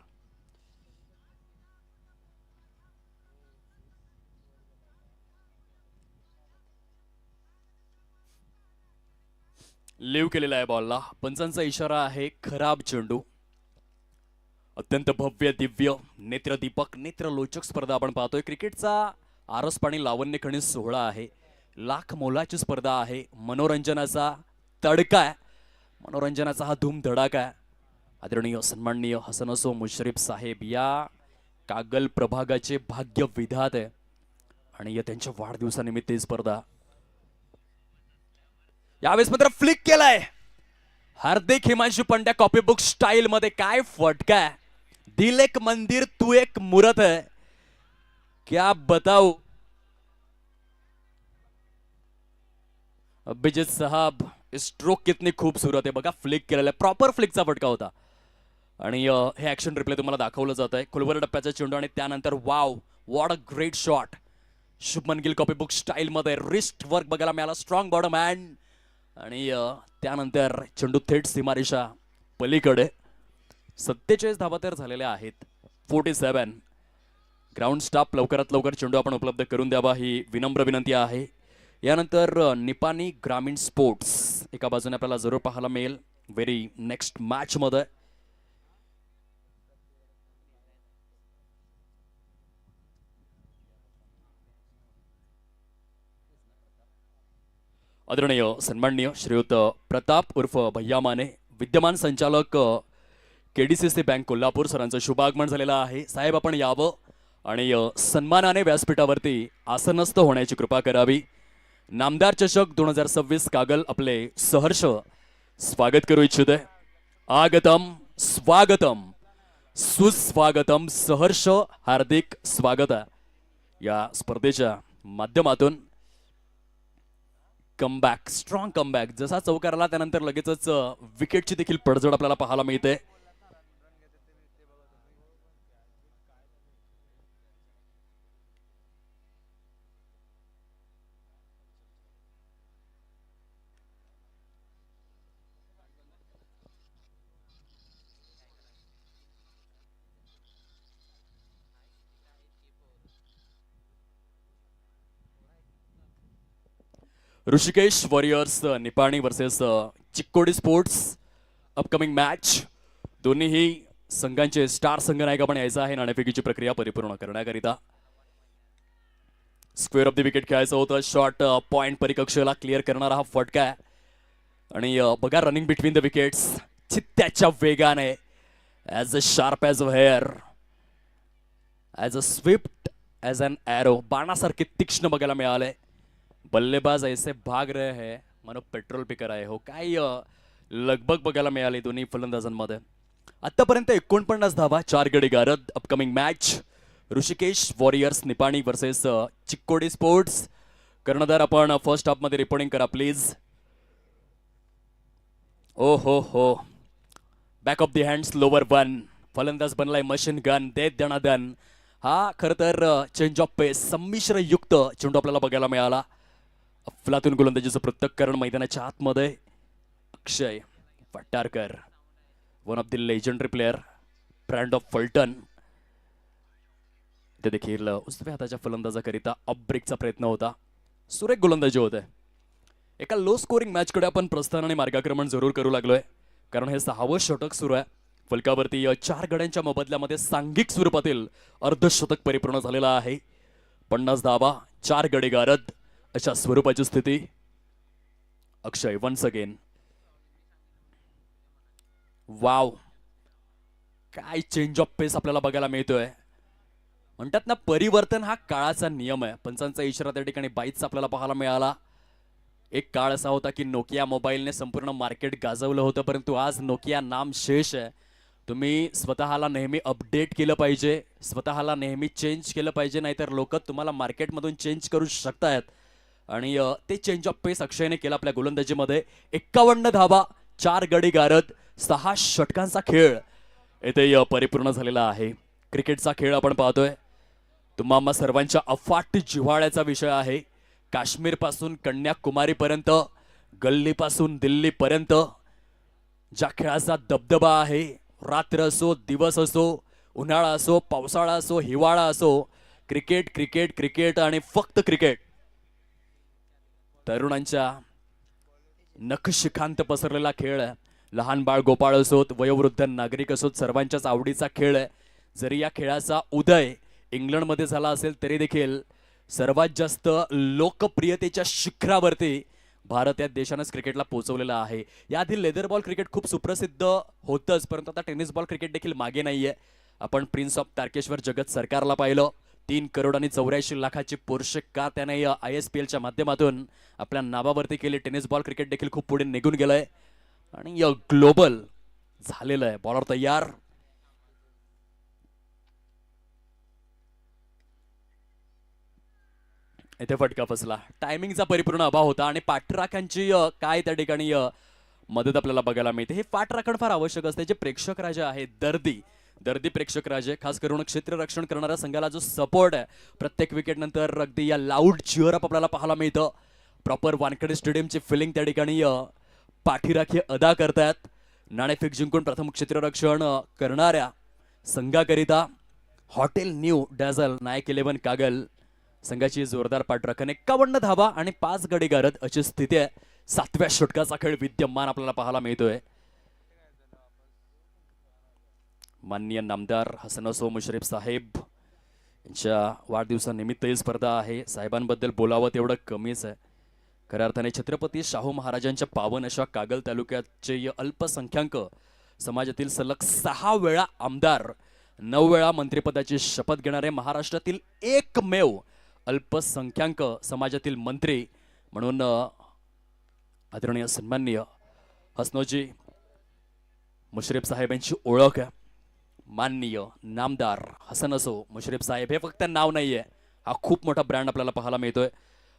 लिव्ह केलेला आहे बॉलला. पंचांचा इशारा आहे खराब चेंडू. अत्यंत भव्य दिव्य नेत्रदीपक नेत्रलोचक स्पर्धा आपण पाहतोय. क्रिकेटचा आरस पाणी लावण्य खनिज सोहळा आहे. लाख मोलाची स्पर्धा आहे. मनोरंजनाचा तडका आहे, मनोरंजनाचा हा धूम धडाका आहे. आदरणीय सन्माननीय हसनसो मुश्रीफ साहेब या कागल प्रभागाचे भाग्य विधाते आणि त्यांच्या वाढदिवसानिमित्त ही स्पर्धा. यावेळेस मात्र फ्लिक केलाय हार्दिक हिमांशु पंड्या कॉपीबुक स्टाईल मध्ये. काय फटका है, दिल एक मंदिर तू एक मूर्त है, क्या बताऊ. अभिजित साहब स्ट्रोक कितनी खूबसूरत आहे बघा. फ्लिक केलेला आहे, प्रॉपर फ्लिकचा फटका होता. आणि हे ऍक्शन रिप्ले तुम्हाला दाखवलं जात आहे. खुलवर टप्प्याचा चेंडू आणि त्यानंतर wow what a great shot. Shubman Gill copybook style मध्ये रिस्ट वर्क बघायला मिळाला. स्ट्रॉंग बॉटम हँड आणि त्यानंतर चेंडू थेट सीमारेषा पलीकडे. 47 धावा तर झालेल्या आहेत. 47. ग्राउंड स्टाफ लवकरात लवकर चेंडू आपण उपलब्ध करून द्यावा ही विनम्र विनंती आहे. यानंतर निपाणी ग्रामीण स्पोर्ट्स एका बाजूने आपल्याला जरूर पाहायला मिळेल व्हेरी नेक्स्ट मॅच मध्ये. आदरणीय सन्माननीय श्रीयुत प्रताप उर्फ भैया माने विद्यमान संचालक केडीसीसी बँक कोल्हापूर सरांचं शुभागमन झालेलं आहे. साहेब आपण यावं आणि सन्मानाने व्यासपीठावरती आसनस्थ होण्याची कृपा करावी. नामदार चषक 2026 कागल आपले सहर्ष स्वागत करू इच्छिते. आगतम स्वागतम सुस्वागतम सहर्ष हार्दिक स्वागत या स्पर्धेच्या माध्यमातून. Comeback strong comeback. जसा चौकार आला त्यानंतर लगेचच विकेटची देखील पडझड आपल्याला पाहायला मिळते. Rishikesh warriors Nipani versus Chikkodi sports upcoming match. दोन्हीही संघांचे स्टार संघनायक आपण यायचा आहे नाणेफेकीची प्रक्रिया परिपूर्ण करण्याकरिता. स्क्वेअर ऑफ द विकेट खेळायचं होतं. शॉट पॉइंट परिकक्षेला क्लिअर करणारा हा फटका आहे. आणि बघा रनिंग बिटवीन द विकेट्स चित्त्याच्या वेगाने, as a sharp as a hare, as a swift as an arrow, बाणासारखे तीक्ष्ण बघायला मिळाले. बल्लेबाज ऐसे भाग रहे हैं मानो पेट्रोल पिकर आहे हो. काय लगबग बघायला मिळाली दोन्ही फलंदाजांमध्ये. आतापर्यंत 49 धावा, 4 गडी गारद. Upcoming match Rishikesh warriors Nipani versus Chikkodi sports. कर्णधार आपण फर्स्ट हाफ मध्ये रिपोर्टिंग करा प्लीज. ओ हो, back of the hands lower one. फलंदाज बनलाय मशीन गन, देत दणादन. हा खरं तर चेंज ऑफ पेस संमिश्र युक्त चेंडू आपल्याला बघायला मिळाला. अफलातून गोलंदाजीचं पृथक्करण मैदानाच्या आतमध्ये. Akshay Vatarkar, one of the legendary player, brand of Phaltan. ते देखील उजव्या हाताच्या फलंदाजाकरिता ऑफ ब्रेकचा प्रयत्न होता. सुरेख गोलंदाजी होते. एका लो स्कोरिंग मॅचकडे आपण प्रस्थान आणि मार्गाक्रमण जरूर करू लागलोय, कारण हे 6वं षटक सुरू आहे. फलकावरती 4 गड्यांच्या मोबदल्यामध्ये सांघिक स्वरूपातील अर्धशतक परिपूर्ण झालेला आहे. 50 धावा, 4 गडी गारद अशा स्वरूपाची स्थिती. अक्षय वन्स अगेन. वाव, काय चेंज ऑफ पेस आपल्याला बघायला मिळतोय. म्हणतात ना, परिवर्तन हा काळाचा नियम आहे. पंचांचा इशारा त्या ठिकाणी बाईचा आपल्याला पाहायला मिळाला. एक काळ असा होता की नोकिया मोबाईलने संपूर्ण मार्केट गाजवलं होतं, परंतु आज नोकिया नाम शेष आहे. तुम्ही स्वतःला नेहमी अपडेट केलं पाहिजे, स्वतःला नेहमी चेंज केलं पाहिजे, नाहीतर लोक तुम्हाला मार्केटमधून चेंज करू शकतायत. आणि ते चेंज ऑफ पेस अक्षयने केला आपल्या गोलंदाजीमध्ये. 51 धावा, 4 गडी गारद, 6 षटकांचा खेळ येथे परिपूर्ण झालेला आहे. क्रिकेटचा खेळ आपण पाहतोय. तुम्हा सर्वांच्या अफाट जिव्हाळ्याचा विषय आहे. काश्मीर पासून कन्याकुमारीपर्यंत, गल्लीपासून दिल्लीपर्यंत ज्या खेळाचा दबदबा आहे, रात्र असो, दिवस असो, उन्हाळा असो, पावसाळा असो, हिवाळा असो, क्रिकेट क्रिकेट क्रिकेट आणि फक्त क्रिकेट. तरुणांच्या नखशिखांत पसरलेला खेळ आहे. लहान बाळ गोपाळ असोत, वयोवृद्ध नागरिक असोत, सर्वांच्याच आवडीचा खेळ आहे. जरी या खेळाचा उदय इंग्लंडमध्ये झाला असेल तरी देखील सर्वात जास्त लोकप्रियतेच्या शिखरावरती भारत या देशानंच क्रिकेटला पोहोचवलेला आहे. याआधी लेदर बॉल क्रिकेट खूप सुप्रसिद्ध होतंच, परंतु आता टेनिस बॉल क्रिकेट देखील मागे नाहीये. आपण प्रिन्स ऑफ तारकेश्वर जगत सरकारला पाहिलं. 3 करोड आणि 84 लाखाची पोर्शे कार त्याने ISPLच्या माध्यमातून आपल्या नावावरती केली. टेनिस बॉल क्रिकेट देखील खूप पुढे निघून गेलंय आणि ग्लोबल झालेलं आहे. बॉलर तयार. इथे फटका फसला. टायमिंगचा परिपूर्ण अभाव होता आणि पाठराखांची काय त्या ठिकाणी मदत आपल्याला बघायला मिळते. हे पाठराखण फार आवश्यक असते. जे प्रेक्षक राजे आहेत, दर्दी प्रेक्षक राजे, खास करून क्षेत्ररक्षण करणाऱ्या संघाला जो सपोर्ट आहे, प्रत्येक विकेट नंतर अगदी या लाऊड चिअर अप आपल्याला पाहायला मिळतं. प्रॉपर वानखेडे स्टेडियमची फिलिंग त्या ठिकाणी पाठीराखी अदा करतात. नाणेफेक जिंकून प्रथम क्षेत्ररक्षण करणाऱ्या संघाकरिता हॉटेल न्यू डॅझल नायक 11 कागल संघाची जोरदार पाठराखण. 51 धावा आणि 5 गडी गारद अशी स्थिती आहे. 7व्या षटकाचा खेळ विद्यमान आपल्याला पाहायला मिळतोय. माननीय नामदार हसनसो मुश्रीफ साहेब यांच्या वाढदिवसानिमित्त ही स्पर्धा आहे. साहेबांबद्दल बोलावं तेवढं कमीच आहे. खऱ्या अर्थाने छत्रपती शाहू महाराजांच्या पावन अशा कागल तालुक्याचे अल्पसंख्याक समाजातील सलग 6 वेळा आमदार, 9 वेळा मंत्रिपदाची शपथ घेणारे महाराष्ट्रातील एकमेव अल्पसंख्याक समाजातील मंत्री म्हणून आदरणीय सन्माननीय हसनोजी मुश्रीफ साहेब यांची ओळख आहे. माननीय नामदार हसनसो मुश्रीफ साहेब हे फक्त नाव नाहीये, हा खूप मोठा ब्रँड आपल्याला पाहायला मिळतोय.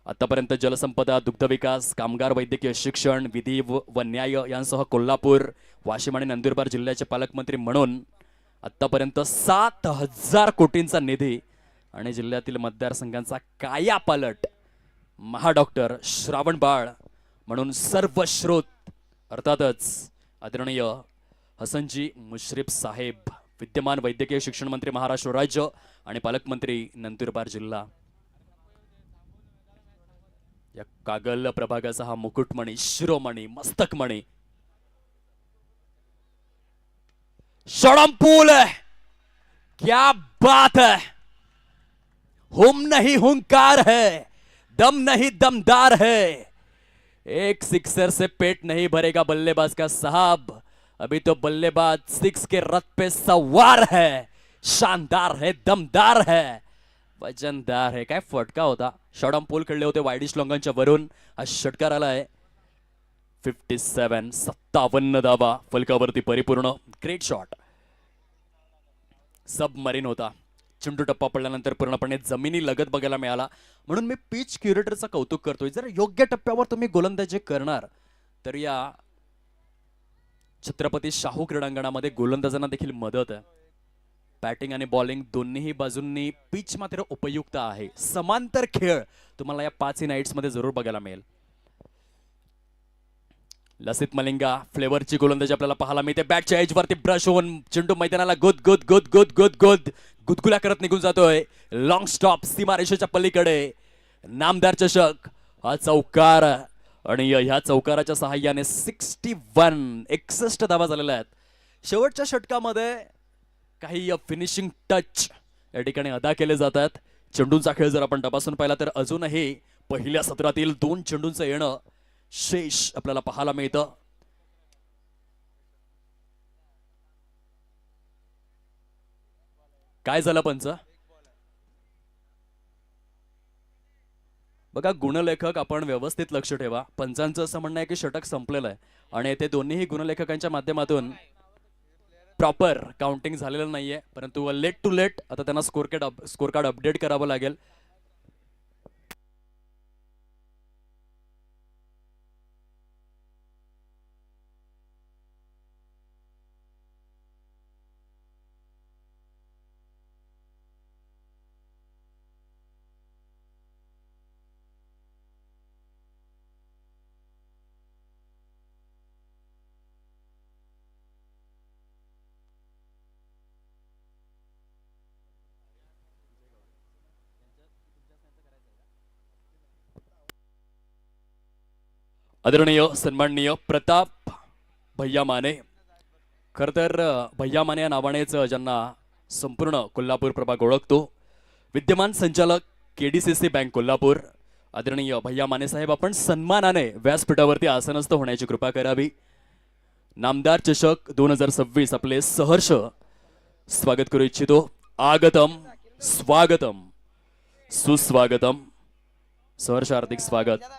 आतापर्यंत जलसंपदा, दुग्धविकास, कामगार, वैद्यकीय शिक्षण, विधी व न्याय यांसह कोल्हापूर, वाशिम आणि नंदुरबार जिल्ह्याचे पालकमंत्री म्हणून आतापर्यंत 7,000 कोटींचा निधी आणि जिल्ह्यातील मतदारसंघांचा कायापालट महाडॉक्टर श्रावण बाळ म्हणून सर्वश्रोत अर्थातच आदरणीय हसनजी मुश्रीफ साहेब, विद्यमान वैद्यकीय शिक्षण मंत्री महाराष्ट्र राज्य आणि पालकमंत्री नंदुरबार जिल्हा. या कागल प्रभागाचा हा मुकुटमणी, शिरोमणी, मस्तकमणी षडंपूल है, क्या बात है। हुम नहीं हुंकार है, दम नहीं दमदार है। एक सिक्सर से पेट नहीं भरेगा बल्लेबाज का साहब, अभी तो बल्लेबाज सिक्स के रथ पे सवार है। शानदार है, दमदार है, वजनदार है। काय फटका होता, षडंपूल खेळले होते वायडिश लोंगांच्या वरून, हा षटकार आला आहे। 57 धावा फलकावरती परिपूर्ण, ग्रेट शॉट। सबमरीन होता, चेंडू टप्पा पडल्यानंतर पूर्णपणे जमिनी लगत बघायला मिळाला, म्हणून मी पिच क्युरेटरचा कौतुक करतोय। जर योग्य टप्प्यावर तुम्ही गोलंदाजी करणार तर या छत्रपती शाहू क्रीडांगणामध्ये गोलंदाजांना देखील मदत आहे। बॅटिंग आणि बॉलिंग दोन्ही बाजूंनी पिच मात्र उपयुक्त आहे। समांतर खेळ तुम्हाला या 5 नाईट्स मध्ये जरूर बघायला मिळेल। लसित मलिंगा फ्लेवरची गोलंदाजी आपल्याला पाहायला मिळते। बॅटच्या एज वरती ब्रश होऊन चेंडू मैदानाला गुद गुद गुद गुद गुद गुद गुदगुल्या करत निघून जातोय। लॉंग स्टॉप सीमारेषेच्या पलीकडे, नामदार चषक हा चौकार, आणि ह्या चौकाराच्या सहाय्याने 61 धावा झालेल्या आहेत। शेवटच्या षटकामध्ये काही फिनिशिंग टच या ठिकाणी अदा केले जातात। चेंडूंचा खेळ जर आपण तपासून पाहिला तर अजूनही पहिल्या सत्रातील 2 चेंडूंचं येणं शेष आपल्याला पाहायला मिळतं। काय झालं पंच? बघा गुणलेखक, आपण व्यवस्थित लक्ष ठेवा। पंचांचं असं म्हणणं आहे की षटक संपलेलं आहे आणि ते दोन्ही गुणलेखकांच्या माध्यमातून प्रॉपर काउंटिंग झालेलं नाहीये, परंतु लेट टू लेट आता त्यांना स्कोर कार्ड अपडेट करावं लागेल। आदरणीय सन्माननीय प्रताप भैया माने, खर तर भैया माने या नावानेच ज्यांना संपूर्ण कोल्हापूर प्रभाग ओळखतो, विद्यमान संचालक केडीसीसी बँक कोल्हापूर, आदरणीय भैया माने साहेब, आपण सन्मानाने व्यासपीठावरती आसनस्थ होण्याची कृपा करावी। नामदार चषक 2026 आपले सहर्ष स्वागत करू इच्छितो। आगतम स्वागतम सुस्वागतम, सहर्ष हार्दिक स्वागत।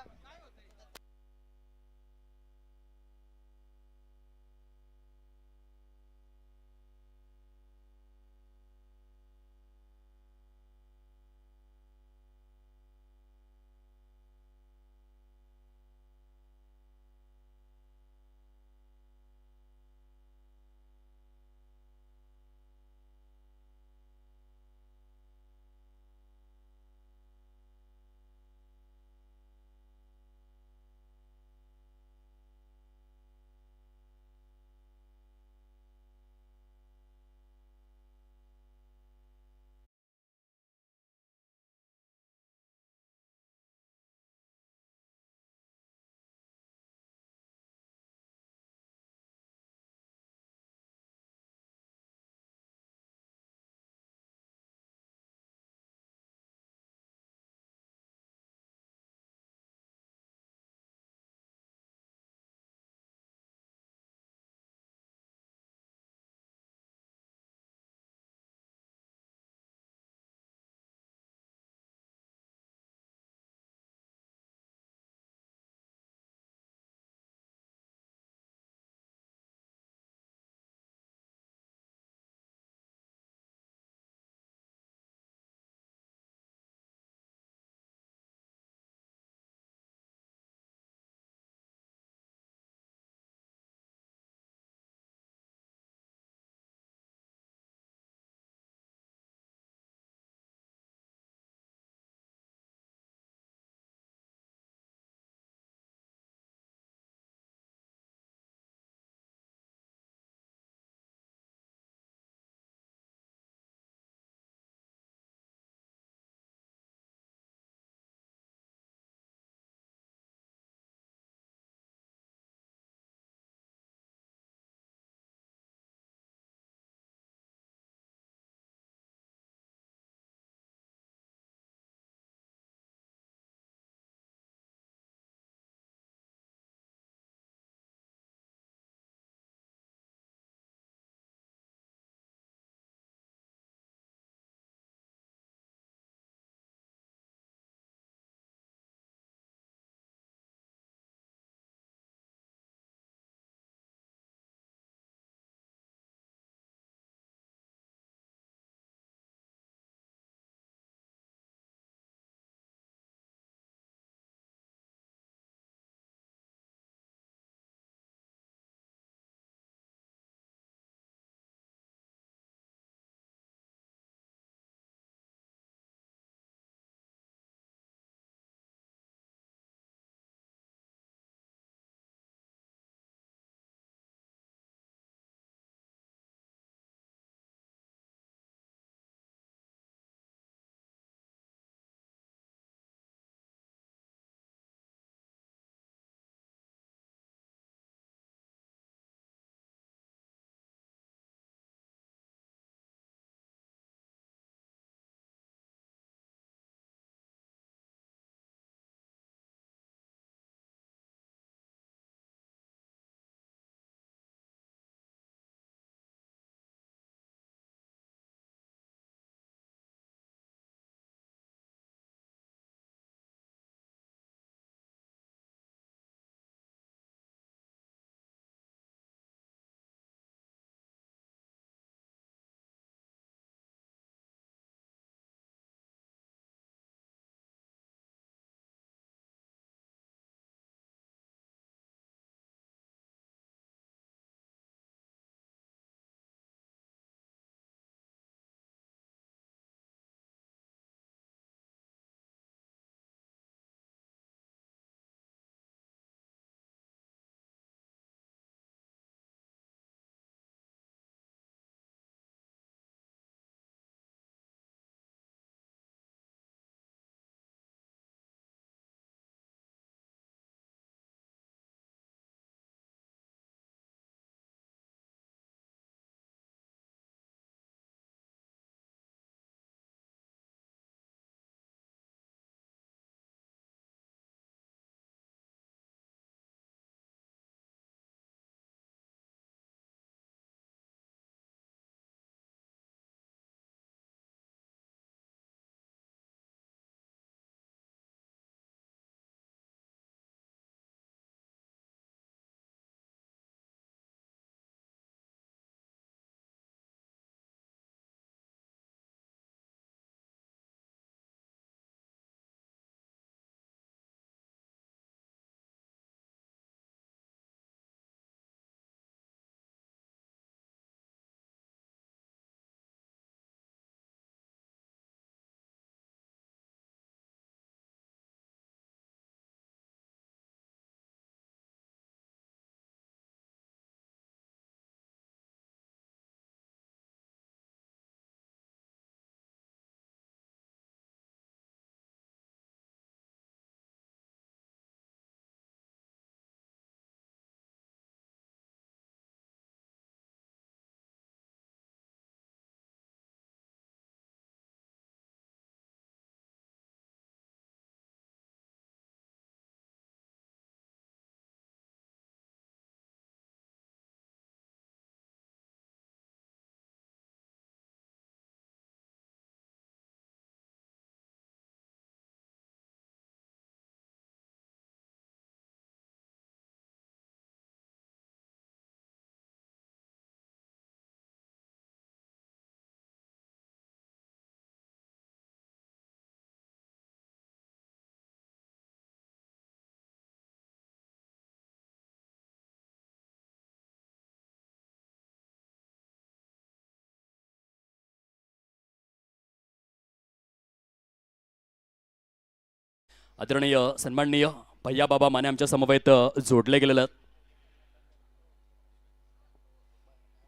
आदरणीय सन्माननीय भैया बाबा माने आमच्या समवेत जोडले गेलेले आहेत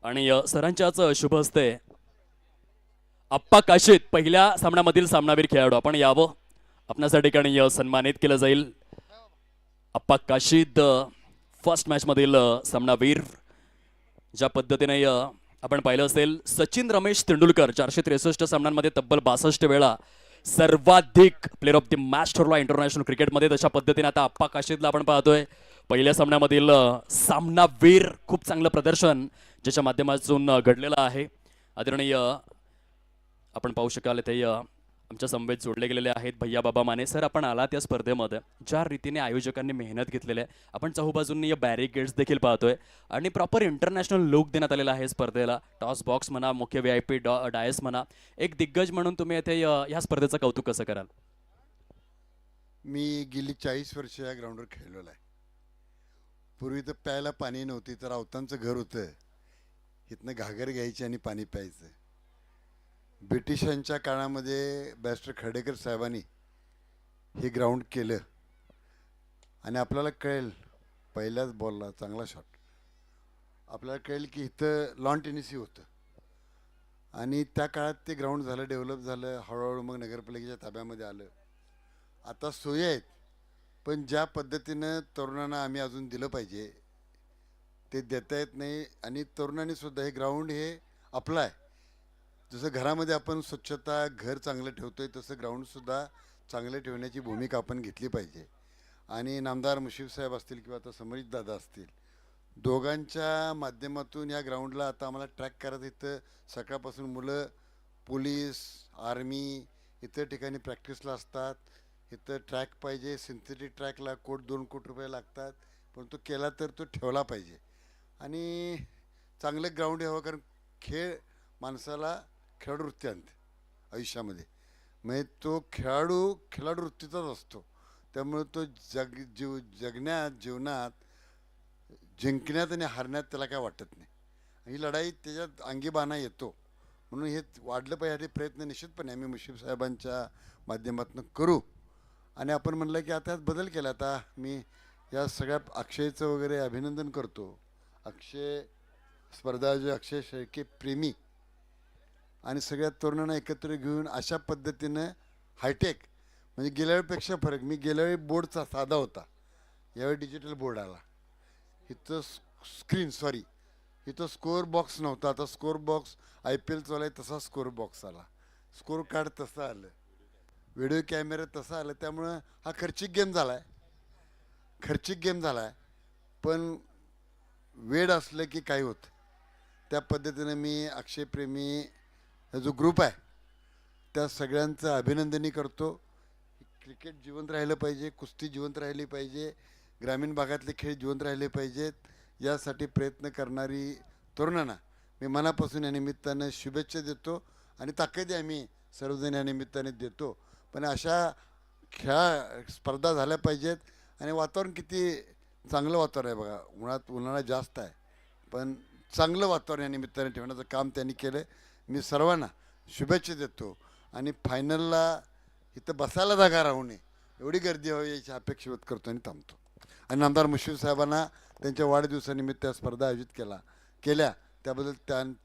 आणि सरांच्याच शुभ हस्ते आप्पा काशीद पहिल्या सामन्यामधील सामनावीर खेळाडू आपण यावं आपणाच्या ठिकाणी सन्मानित केलं जाईल. आप्पा काशीद फर्स्ट मॅच मधील सामनावीर. ज्या पद्धतीने आपण पाहिलं असेल सचिन रमेश तेंडुलकर 463 सामन्यांमध्ये तब्बल 62 वेळा सर्वाधिक प्लेअर ऑफ द मॅच ठरला इंटरनॅशनल क्रिकेटमध्ये. तशा पद्धतीने आता आप्पा काशीदला आपण पाहतोय पहिल्या सामन्यामधील सामनावीर. खूप चांगलं प्रदर्शन ज्याच्या माध्यमातून घडलेलं आहे. आदरणीय आपण पाहू शकाल ते आमच्या समवेत जोडले गेलेले आहेत भैया बाबा माने सर. आपण आला त्या स्पर्धेमध्ये ज्या रीतीने आयोजकांनी मेहनत घेतलेली आहे आपण चहूबाजूंनी बॅरिकेड्स देखील पाहतोय आणि प्रॉपर इंटरनॅशनल लुक देण्यात आलेला आहे स्पर्धेला. टॉस बॉक्स म्हणा मुख्य VIP डायस म्हणा एक दिग्गज म्हणून तुम्ही येथे ह्या स्पर्धेचं कौतुक कसं कराल? मी गेली 40 वर्ष या ग्राउंडवर खेळलेलो आहे. पूर्वी तर प्यायला पाणी नव्हती तर अवतांचं घर होतं. इथनं घागर घ्यायची आणि पाणी प्यायचं. ब्रिटिशांच्या काळामध्ये बॅरिस्टर खर्डेकर साहेबांनी हे ग्राउंड केलं आणि आपल्याला कळेल पहिल्याच बॉलला चांगला शॉट आपल्याला कळेल की इथं लॉन टेनिसही होतं आणि त्या काळात ते ग्राउंड झालं डेव्हलप झालं. हळूहळू मग नगरपालिकेच्या ताब्यामध्ये आलं. आता सोयी आहेत पण ज्या पद्धतीनं तरुणांना आम्ही अजून दिलं पाहिजे ते देता येत नाही. आणि तरुणांनी सुद्धा हे ग्राउंड हे आपलं आहे. जसं घरामध्ये आपण स्वच्छता घर चांगलं ठेवतोय तसं ग्राउंडसुद्धा चांगलं ठेवण्याची भूमिका आपण घेतली पाहिजे. आणि नामदार मुशीफ साहेब असतील किंवा आता समरीत दादा असतील दोघांच्या माध्यमातून या ग्राउंडला आता आम्हाला ट्रॅक करत इथं सकाळपासून मुलं पोलीस आर्मी इतर ठिकाणी प्रॅक्टिसला असतात. इथं ट्रॅक पाहिजे. सिंथेटिक ट्रॅकला 2 कोटी रुपये लागतात पण तो केला तर तो ठेवला पाहिजे. आणि चांगलं ग्राउंड यावं कारण खेळ माणसाला खेळाडू वृत्ती आणते आयुष्यामध्ये. म्हणजे तो खेळाडू वृत्तीचाच असतो. त्यामुळे तो जीवनात जिंकण्यात आणि हारण्यात त्याला काय वाटत नाही. ही लढाई त्याच्यात अंगीबाणा येतो. म्हणून हे वाढलं पाहिजे. हे प्रयत्न निश्चितपणे आम्ही मुशीफ साहेबांच्या माध्यमातून करू. आणि आपण म्हणलं की आता बदल केला. आता मी या सगळ्या अक्षयचं वगैरे अभिनंदन करतो. अक्षय स्पर्धा जे अक्षय शेळके प्रेमी आणि सगळ्या तरुणांना एकत्र घेऊन अशा पद्धतीनं हायटेक म्हणजे गेल्या वेळेपेक्षा फरक. मी गेल्या वेळी बोर्डचा साधा होता यावेळी डिजिटल बोर्ड आला. इथं इथं स्कोअर बॉक्स नव्हता. आता स्कोअर बॉक्स IPL चालू आहे तसा स्कोअर बॉक्स आला. स्कोअर कार्ड तसं आलं. व्हिडिओ कॅमेरा तसं आलं. त्यामुळं हा खर्चिक गेम झाला आहे. पण वेळ असलं की काही होतं. त्या पद्धतीनं मी अक्षयप्रेमी हा जो ग्रुप आहे त्या सगळ्यांचं अभिनंदनही करतो. क्रिकेट जिवंत राहिलं पाहिजे. कुस्ती जिवंत राहिली पाहिजे. ग्रामीण भागातले खेळ जिवंत राहिले पाहिजेत. यासाठी प्रयत्न करणारी तरुणांना मी मनापासून या निमित्तानं शुभेच्छा देतो आणि ताकदी आम्ही सर्वजण या निमित्ताने देतो. पण अशा स्पर्धा झाल्या पाहिजेत. आणि वातावरण किती चांगलं वातावरण आहे बघा. उन्हाळा जास्त आहे पण चांगलं वातावरण या निमित्ताने ठेवण्याचं काम त्यांनी केलं. मी सर्वांना शुभेच्छा देतो. आणि फायनलला इथं बसायला जागा राहू नये एवढी गर्दी व्हावी याची अपेक्षा व्यक्त करतो आणि थांबतो. आणि आमदार मुशीफ साहेबांना त्यांच्या वाढदिवसानिमित्त स्पर्धा आयोजित केल्या त्याबद्दल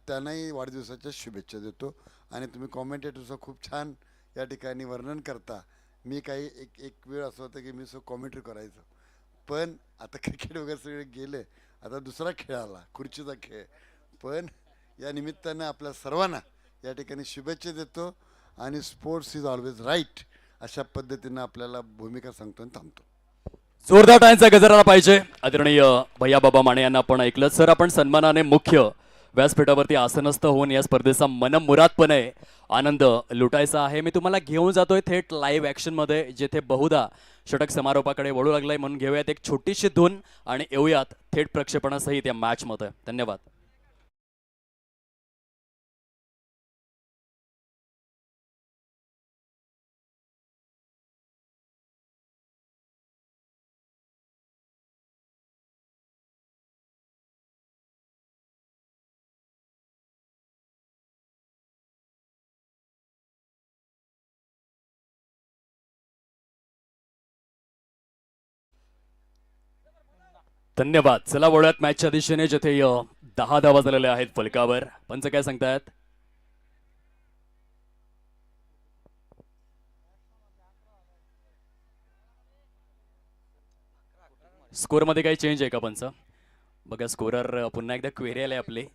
त्यांनाही वाढदिवसाच्या शुभेच्छा देतो. आणि तुम्ही कॉमेंटेटरचं खूप छान या ठिकाणी वर्णन करता. मी काही एक वेळ असं होतं की मी कॉमेंट्री करायचो पण आता क्रिकेट वगैरे सगळे गेले. आता दुसरा खेळ आला खुर्चीचा खेळ. पण या निमित्तानं आपल्या सर्वांना या ठिकाणी शुभेच्छा देतो. आणि स्पोर्ट्स इज ऑलवेज राईट अशा पद्धतीनं आपल्याला भूमिका सांगतो आणि थांबतो. जोरदार टाळ्यांचा गजर आला पाहिजे. आदरणीय भैया बाबा माने यांना आपण ऐकलं. सर आपण सन्मानाने मुख्य व्यासपीठावरती आसनस्थ होऊन या स्पर्धेचा मनमुरादपणे आनंद लुटायचा आहे. मी तुम्हाला घेऊन जातोय थेट लाईव्ह ॲक्शनमध्ये जिथे बहुधा षटक समारोपाकडे वळू लागलाय. म्हणून घेऊयात एक छोटीशी धून आणि येऊयात थेट प्रक्षेपणासहित या मॅचमध्ये. धन्यवाद. धन्यवाद. चला वळूयात मॅचच्या दिशेने, जिथे 10 धावा झालेल्या आहेत फलकावर. पंच काय सांगतायत? स्कोर मध्ये काही चेंज आहे का पंच? बघा स्कोरर पुन्हा एकदा क्वेरी आले आपले.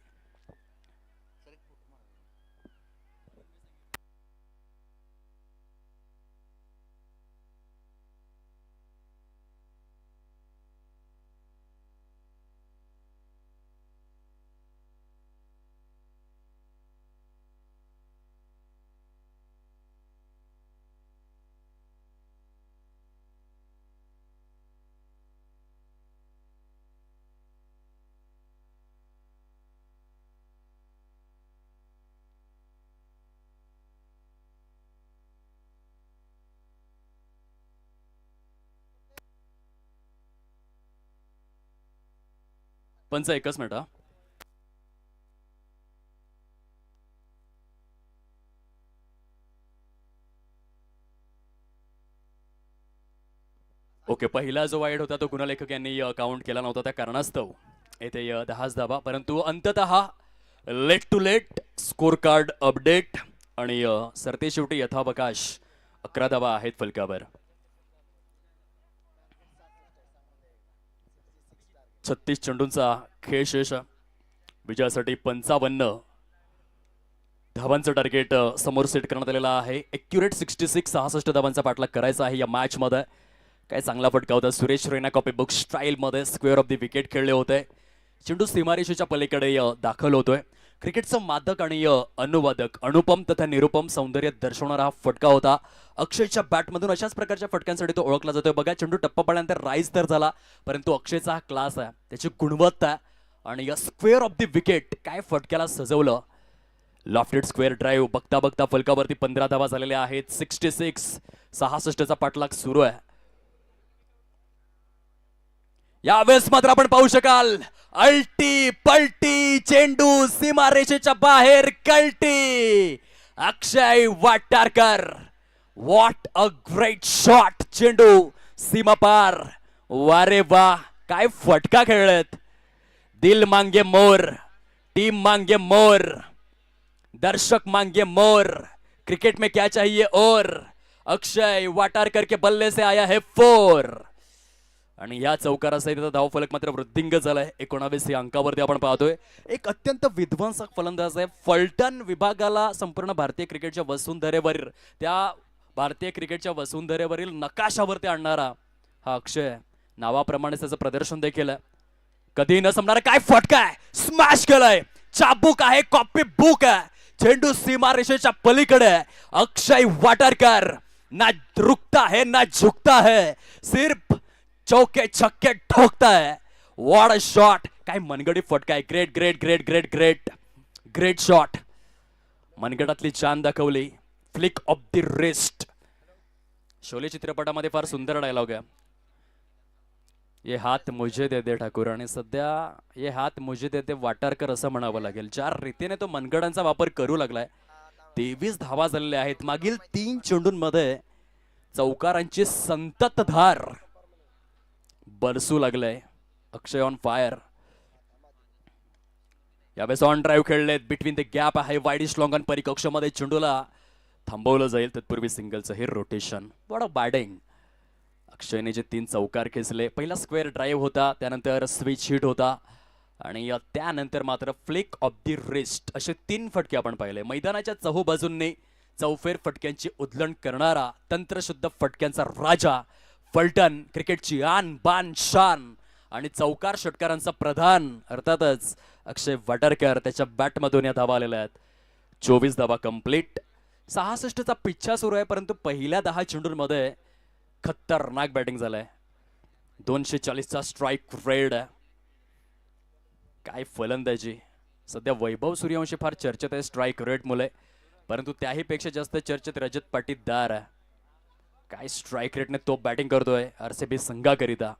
पंच एकच मिनिट हा. ओके, पहिला जो वाईड होता तो गुणलेखक यांनी काउंट केला नव्हता, त्या कारणास्तव येथे 10 धावा. परंतु अंततः late to late score card update आणि सरते शेवटी यथावकाश 11 धावा आहेत फलकावर. 36 चेंडूंचा खेळ शेष. विजयासाठी 55 धावांचं टार्गेट समोर सेट करण्यात आलेला आहे. एक्युरेट 66 धावांचा पाठलाग करायचा आहे या मॅच मध्ये. काय चांगला फटका होता. Suresh Raina copy book style मध्ये स्क्वेअर ऑफ द विकेट खेळले होते. चेंडू सीमारेषेच्या पलीकडे दाखल होतोय. क्रिकेटचं मादक आणि अनुवादक, अनुपम तथा निरुपम सौंदर्य दर्शवणारा हा फटका होता. अक्षयच्या बॅटमधून अशाच प्रकारच्या फटक्यांसाठी तो ओळखला जातोय. बघा चेंडू टप्पा पडल्यानंतर राईज तर झाला, परंतु अक्षयचा हा क्लास आहे, त्याची गुणवत्ता आणि या स्क्वेअर ऑफ द विकेट काय फटक्याला सजवलं. Lofted square drive. बघता बघता फलकावरती 15 धावा झालेल्या आहेत. 66 पाठलाग सुरू आहे. यावेळेस मात्र आपण पाहू शकाल अल्टी पलटी चेंडू सीमारेषेच्या बाहेर कल्टी. अक्षय वाटारकर, व्हॉट अ ग्रेट शॉट. चेंडू सीमा पार. वारे वा, काय फटका खेळलेत. दिल मांगे मोर, टीम मांगे मोर, दर्शक मांगे मोर. क्रिकेट में क्या चाहिए और. अक्षय वाटारकर के बल्ले से आया है 4 आणि या चौकारासहित धावफलक मात्र वृद्धिंग झालाय. 19 या अंकावरती आपण पाहतोय. एक अत्यंत विध्वंसक फलंदाज आहे. फलटण विभागाला संपूर्ण भारतीय क्रिकेटच्या वसुंधरेवरील, त्या भारतीय क्रिकेटच्या वसुंधरेवरील नकाशावरती आणणारा हा अक्षय. नावाप्रमाणेच त्याचं प्रदर्शन देखील आहे. कधी न संपणारा काय फटका आहे. स्मॅश केलाय. चाबूक आहे, कॉपी बुक आहे. चेंडू सीमारेषेच्या पलीकडे. अक्षय वाटारकर ना रुकता है ना झुकता है, सिर्फ चौके छक्के ठोकता है. What a shot. काय मनगडी फटका आहे. Great great great great great great shot. मनगडातली जान दाखवली. Flick of the wrist. Sholay चित्रपटामध्ये फार सुंदर डायलॉग आहे. ये हात मुझे दे दे ठाकूर. आणि सध्या ये हात मुझे दे दे वाटारकर असं म्हणावं लागेल. ज्या रीतीने तो मनगडांचा वापर करू लागलाय. 23 धावा झालेल्या आहेत. मागील 3 चेंडूंमध्ये चौकारांची संततधार बरसू लागलंय. Akshay on fire. यावेळेस ऑन ड्राईव्ह खेळलेत. बिटवीन द गॅप आहे वाईडिश लॉंग आणि परिकक्षामध्ये चेंडूला थांबवलं जाईल. तत्पूर्वी सिंगलचं हे रोटेशन. What a batting. अक्षयने जे 3 चौकार खेचले. पहिला स्क्वेअर ड्राईव्ह होता, त्यानंतर स्विच हिट होता आणि त्यानंतर मात्र फ्लिक ऑफ द रिस्ट असे 3 फटके आपण पाहिले. मैदानाच्या चहूबाजूंनी चौफेर फटक्यांची उधळण करणारा तंत्रशुद्ध फटक्यांचा राजा फलटण. क्रिकेटची आन बान शान आणि चौकार षटकारांचा प्रधान अर्थातच अक्षय वाटारकर. त्याच्या बॅटमधून या धावा आलेल्या आहेत. 24 धावा कंप्लीट. 66 पिच्छा सुरू आहे, परंतु पहिल्या 10 चेंडूंमध्ये खतरनाक बॅटिंग झालंय. 240 स्ट्राईक रेट आहे. काय फलंदाजी. सध्या वैभव सूर्यवंशी फार चर्चेत आहे स्ट्राईक रेट मुळे, परंतु त्याही पेक्षा जास्त चर्चेत रजत पाटीदार आहे. काय स्ट्राईक रेटने तो बॅटिंग करतोय आरसीबी संघाकरिता.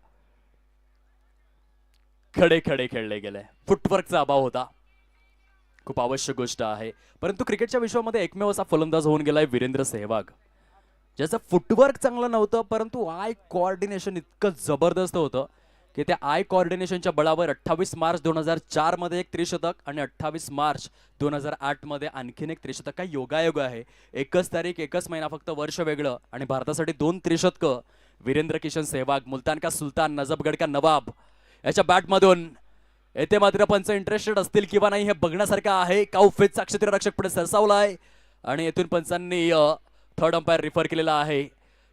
खडे खडे खेळले गेले. फुटवर्कचा अभाव होता. खूप आवश्यक गोष्ट आहे. परंतु क्रिकेटच्या विश्वामध्ये एकमेव असा फलंदाज होऊन गेलाय वीरेंद्र सेहवाग, ज्याचं फुटवर्क चांगलं नव्हतं, परंतु आय कोऑर्डिनेशन इतकं जबरदस्त होतं की त्या आय कोऑर्डिनेशनच्या बळावर 28 मार्च 2004 मध्ये एक त्रिशतक आणि 28 मार्च 2008 मध्ये आणखीन एक त्रिशतक. काय योगायोग आहे. एकच तारीख एकच महिना फक्त वर्ष वेगळं आणि भारतासाठी 2 त्रिशतकं. वीरेंद्र किशन सहवाग, मुलतान का सुलतान, नजफगड का नवाब याच्या बॅटमधून. येथे मात्र पंच इंटरेस्टेड असतील किंवा नाही हे बघण्यासारखं आहे. काउफेजचा क्षेत्ररक्षक पुढे सरसावलाय आणि येथून पंचांनी थर्ड अंपायर रिफर केलेला आहे.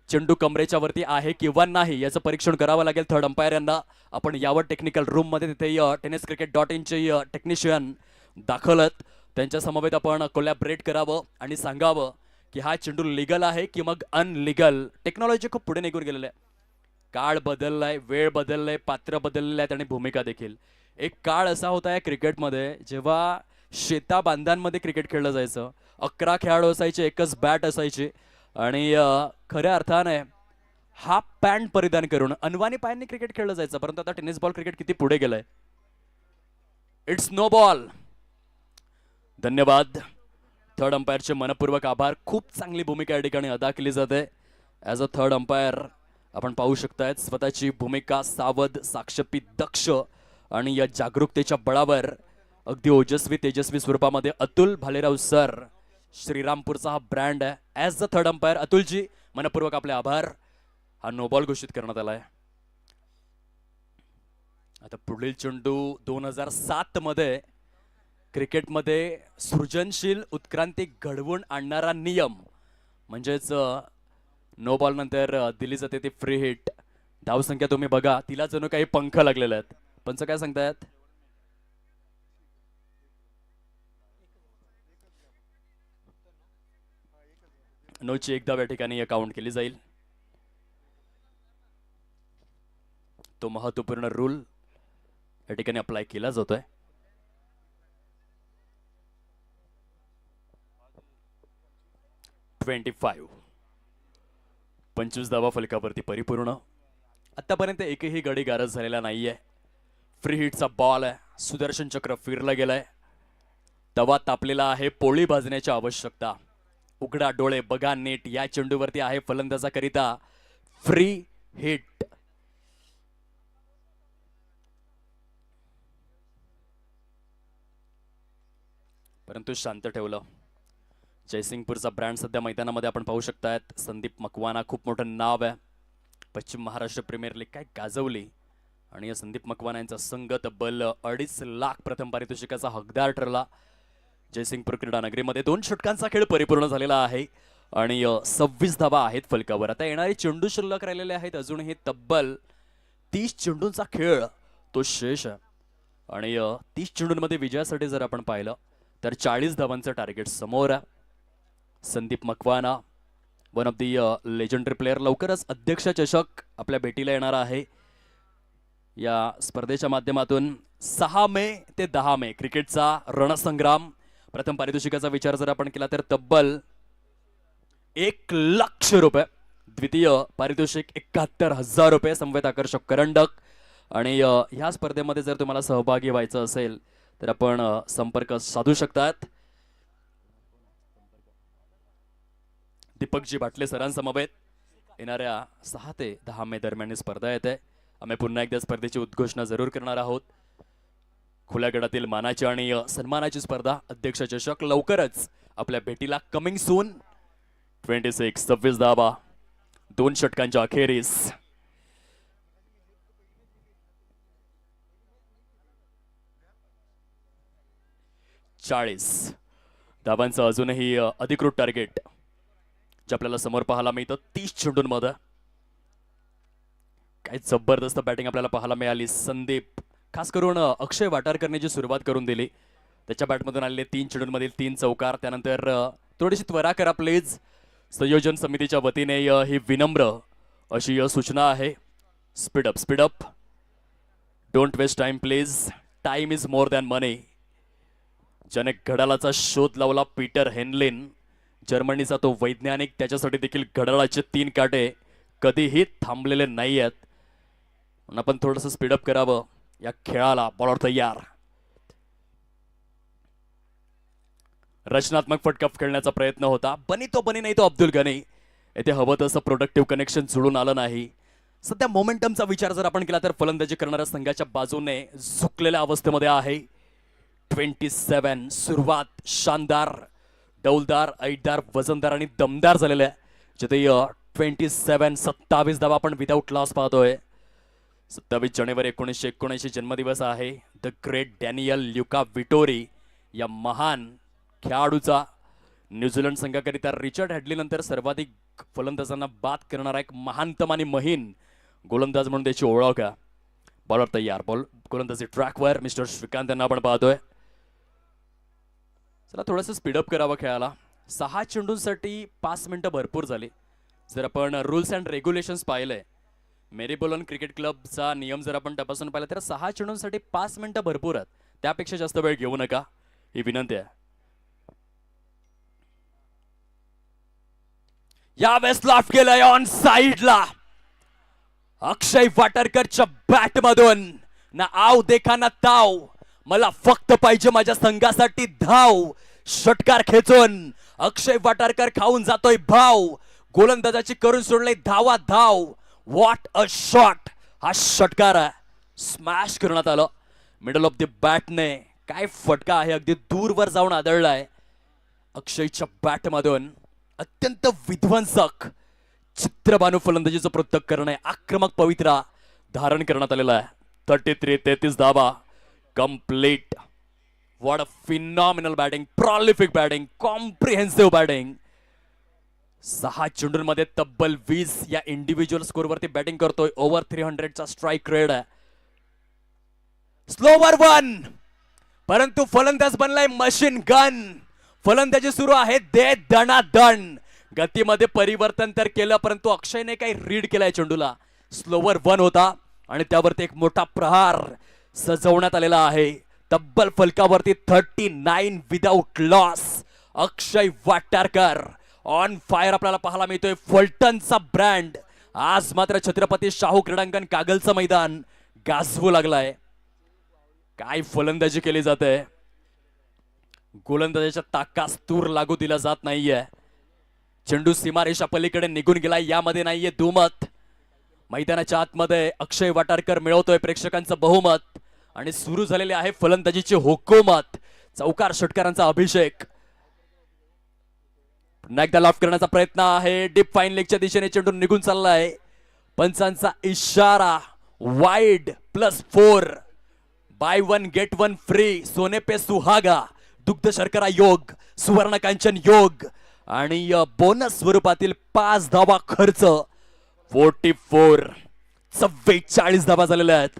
चेंडू कमरेच्या वरती आहे किंवा नाही याचं परीक्षण करावं लागेल थर्ड अंपायर यांना. आपण यावर टेक्निकल रूम मध्ये तिथे tenniscricket.in चे टेक्निशियन दाखलत. त्यांच्या समवेत आपण कोलॅबरेट करावं आणि सांगावं की हा चेंडू लिगल आहे की मग अनलिगल. टेक्नॉलॉजी खूप पुढे निघून गेलेलं आहे. काळ बदललाय, वेळ बदललाय, पात्र बदलले आहेत आणि भूमिका देखील. एक काळ असा होता या क्रिकेटमध्ये जेव्हा शेता बांधांमध्ये क्रिकेट खेळलं जायचं. 11 खेळाडू असायचे, एकच बॅट असायची आणि खऱ्या अर्थाने हाफ पॅन्ट परिधान करून अनवाणी पायांनी क्रिकेट खेळलं जायचं. परंतु आता टेनिस बॉल क्रिकेट किती पुढे गेलंय. It's no ball. धन्यवाद थर्ड अंपायरचे मनपूर्वक आभार. खूप चांगली भूमिका या ठिकाणी अदा केली जाते. ॲज अ थर्ड अंपायर आपण पाहू शकतायत स्वतःची भूमिका सावध, साक्षपी, दक्ष आणि या जागरूकतेच्या बळावर अगदी ओजस्वी तेजस्वी स्वरूपामध्ये अतुल भालेराव सर, श्रीरामपूरचा हा ब्रँड आहे. ॲज अ थर्ड अंपायर अतुलजी मनपूर्वक आपले आभार. हा नो बॉल घोषित करण्यात आलाय. आता पुढील चेंडू 2007 मध्ये क्रिकेटमध्ये सृजनशील उत्क्रांती घडवून आणणारा नियम म्हणजेच नो बॉल नंतर दिली जाते ती फ्री हिट. धावसंख्या तुम्ही बघा, तिला जणू काही पंख लागलेले आहेत. पंच काय सांगतायत. नोची एक धाव या ठिकाणी काउंट केली जाईल. तो महत्वपूर्ण रूल या ठिकाणी अप्लाय केला जातोय. .25 25 धावा फलकावरती परिपूर्ण. आतापर्यंत एकही गडी गारज झालेला नाहीये. फ्री हिटचा बॉल आहे. सुदर्शन चक्र फिरला गेलाय. तवा तापलेला आहे. पोळी भाजण्याची आवश्यकता. उघडा डोळे, बघा नेट. या चेंडूवरती आहे फलंदाजाकरिता फ्री हिट. परंतु शांत ठेवलं. जयसिंगपूरचा ब्रँड सध्या मैदानामध्ये आपण पाहू शकतायत. संदीप मकवाना खूप मोठं नाव आहे. पश्चिम महाराष्ट्र प्रीमियर लीग काय गाजवली आणि या संदीप मकवाना यांचा संघ तब्बल 2.5 लाख प्रथम पारितोषिकाचा हकदार ठरला. जयसिंगपूर क्रीडा नगरीमध्ये 2 षटकांचा खेळ परिपूर्ण झालेला आहे आणि 26 धावा आहेत फलकावर. आता येणारे चेंडू शिल्लक राहिलेले आहेत. अजूनही तब्बल 30 चेंडूंचा खेळ तो शेष आहे आणि 30 चेंडूंमध्ये विजयासाठी जर आपण पाहिलं तर 40 धावांचं टार्गेट समोर आहे. Sandeep Makwana one of the legendary player. लवकरच अध्यक्ष चषक आपल्या भेटीला येणार आहे. या स्पर्धेच्या माध्यमातून 6 मे ते 10 मे क्रिकेटचा रणसंग्राम. प्रथम पारितोषिकाचा विचार जर आपण केला तर तब्बल 1 लाख रुपये. द्वितीय पारितोषिक 71,000 रुपये. समवेत आकर्षक करंडक. आणि ह्या स्पर्धेमध्ये जर तुम्हाला सहभागी व्हायचं असेल तर आपण संपर्क साधू शकतात. दीपकजी बाटले सरांसमवेत येणाऱ्या 6 ते 10 मे दरम्यान स्पर्धा येते. आम्ही पुन्हा एकदा स्पर्धेची उद्घोषणा जरूर करणार आहोत. खुल्या गटातील मानाची आणि सन्मानाची स्पर्धा अध्यक्ष चषक लवकरच आपल्या भेटीला कमिंग सून. 26 धावा 2 षटकांच्या अखेरीस. चाळीस धावांचं अजूनही अधिकृत टार्गेट जे आपल्याला समोर पाहायला मिळतं 30 चेंडूंमध्ये. काय जबरदस्त बॅटिंग आपल्याला पाहायला मिळाली. संदीप खास करून अक्षय वाटारकरने जी सुरुवात करून दिली त्याच्या बॅटमधून आलेले 3 चेंडूंमधील 3 चौकार. त्यानंतर थोडीशी त्वरा करा प्लीज. संयोजन समितीच्या वतीने ही विनम्र अशी सूचना आहे. Speed up. Don't waste time please. Time is more than money. ज्याने घड्याळाचा शोध लावला पीटर हेनलिन, जर्मनीचा तो वैज्ञानिक, त्याच्यासाठी देखील घड्याळाचे 3 काटे कधीही थांबलेले नाही आहेत. म्हणून आपण थोडंसं स्पीडअप करावं या खेळाला. बॉलर तयार. रचनात्मक फटका खेळण्याचा प्रयत्न होता. बनी तो बनी नाही तो अब्दुल गनी. येथे हवं तसं प्रोडक्टिव्ह कनेक्शन जुळून आलं नाही. सध्या मोमेंटमचा विचार जर आपण केला तर फलंदाजी करणाऱ्या संघाच्या बाजूने झुकलेल्या अवस्थेमध्ये आहे. 27 सुरुवात शानदार, डौलदार, ऐटदार, वजनदार आणि दमदार झालेलं आहे. जिथे 27 धावा आपण विदाऊट लॉस पाहतोय. 27 जानेवारी 1979 जन्मदिवस आहे द ग्रेट डॅनियल ल्युका विटोरी या महान खेळाडूचा. न्यूझीलंड संघाकरिता रिचर्ड हॅडली नंतर सर्वाधिक फलंदाजांना बाद करणारा एक महानतम आणि महीन गोलंदाज म्हणून त्याची ओळख आहे. बॉलर तयार, गोलंदाजी ट्रॅकवर मिस्टर श्रीकांत यांना आपण पाहतोय. चला थोडंसं स्पीडअप करावं खेळाला. 6 चेंडूंसाठी 5 मिनिटं भरपूर झाली. जर आपण रूल्स अँड रेग्युलेशन्स पाहिले, मेरीबोलन क्रिकेट क्लबचा नियम जर आपण तपासून पाहिला तर 6 चेंडूंसाठी 5 मिनिटं भरपूर आहेत. त्यापेक्षा जास्त वेळ घेऊ नका ही विनंती आहे. यावेळेस लाफ केलंय ऑन साइडला अक्षय वाटरकरच्या बॅट मधून. ना आव देखा ना ताव, मला फक्त पाहिजे माझ्या संघासाठी धाव. षटकार खेचून अक्षय वाटारकर खाऊन जातोय भाव. गोलंदाजाची करून सोडले धावा धाव. What a shot. हा षटकार आहे, स्मॅश करण्यात आलं मिडल ऑफ द बॅटने. काय फटका आहे, अगदी दूरवर जाऊन आदळलाय. अक्षयच्या बॅट मधून अत्यंत विध्वंसक चित्रबाणू फलंदाजीचं पृथक्करण आहे. आक्रमक पवित्रा धारण करण्यात आलेला आहे. 33 धावा complete. What a phenomenal batting, prolific batting, comprehensive batting. 6 चेंडूंमध्ये तब्बल 20 या इंडिव्हिज्युअल स्कोरवरती बॅटिंग करतोय. ओव्हर 300चा स्ट्राईक रेट आहे. स्लोवर 1, परंतु फलंदाज बनलाय मशीन गन. फलंदाजी सुरू आहे दे दणादण. गतीमध्ये परिवर्तन तर केलं, परंतु अक्षयने काही रीड केलाय चेंडूला. स्लोवर 1 होता आणि त्यावरती एक मोठा प्रहार सजवण्यात आलेला आहे. तब्बल फलकावरती 39 without loss. Akshay Vatarkar on fire आपल्याला पाहायला मिळतोय. फलटणचा ब्रँड आज मात्र छत्रपती शाहू क्रीडांगण कागलचं मैदान गाजवू लागलाय. काय फलंदाजी केली जाते. गोलंदाजाच्या ताकास तूर लागू दिला जात नाहीये. चेंडू सीमारेषा पलीकडे निघून गेलाय, यामध्ये नाहीये दुमत. मैदानाच्या आतमध्ये अक्षय वाटारकर मिळवतोय प्रेक्षकांचं बहुमत आणि सुरू झालेली आहे फलंदाजीची हुकूमत. चौकार षटकारांचा अभिषेक. पुन्हा एकदा लॉफ करण्याचा प्रयत्न आहे. डीप फाईन लेगच्या दिशेने चेंडू निघून चाललाय. पंचांचा इशारा. वाईड +4. Buy 1 get 1 free. सोने पे सुहागा. दुग्ध शर्करा योग, सुवर्ण कांचन योग आणि बोनस स्वरूपातील 5 धावा खर्च. 44 धावा झालेल्या आहेत.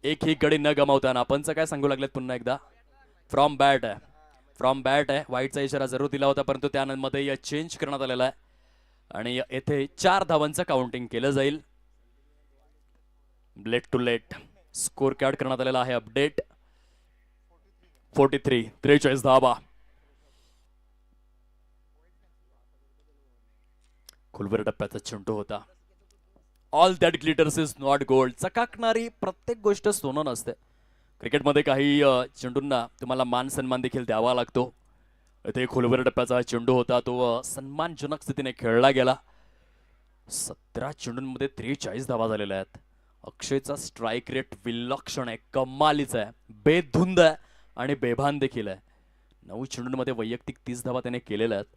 एकही गडी न गमावताना. पंच काय सांगू लागलेत पुन्हा एकदा. फ्रॉम बॅट आहे, फ्रॉम बॅट आहे. वाईटचा इशारा जरूर दिला होता, परंतु त्यामध्ये चेंज करण्यात आलेला आहे आणि येथे 4 धावांचं काउंटिंग केलं जाईल. Late to late score card करण्यात आलेला आहे अपडेट. 43 धावा. खोलवर टप्प्याचा चेंडू होता. All that glitters is not gold. चकाकणारी प्रत्येक गोष्ट सोनं नसते. क्रिकेटमध्ये काही चेंडूंना तुम्हाला मान सन्मान देखील द्यावा लागतो. इथे खोलवर टप्प्याचा चेंडू होता, तो सन्मानजनक स्थितीने खेळला गेला. 17 चेंडूंमध्ये 43 धावा झालेल्या आहेत. अक्षयचा स्ट्राईक रेट विलक्षण आहे, कमालीचा आहे, बेधुंद आहे आणि बेभान देखील आहे. 9 चेंडूंमध्ये वैयक्तिक 30 धावा त्याने केलेल्या आहेत.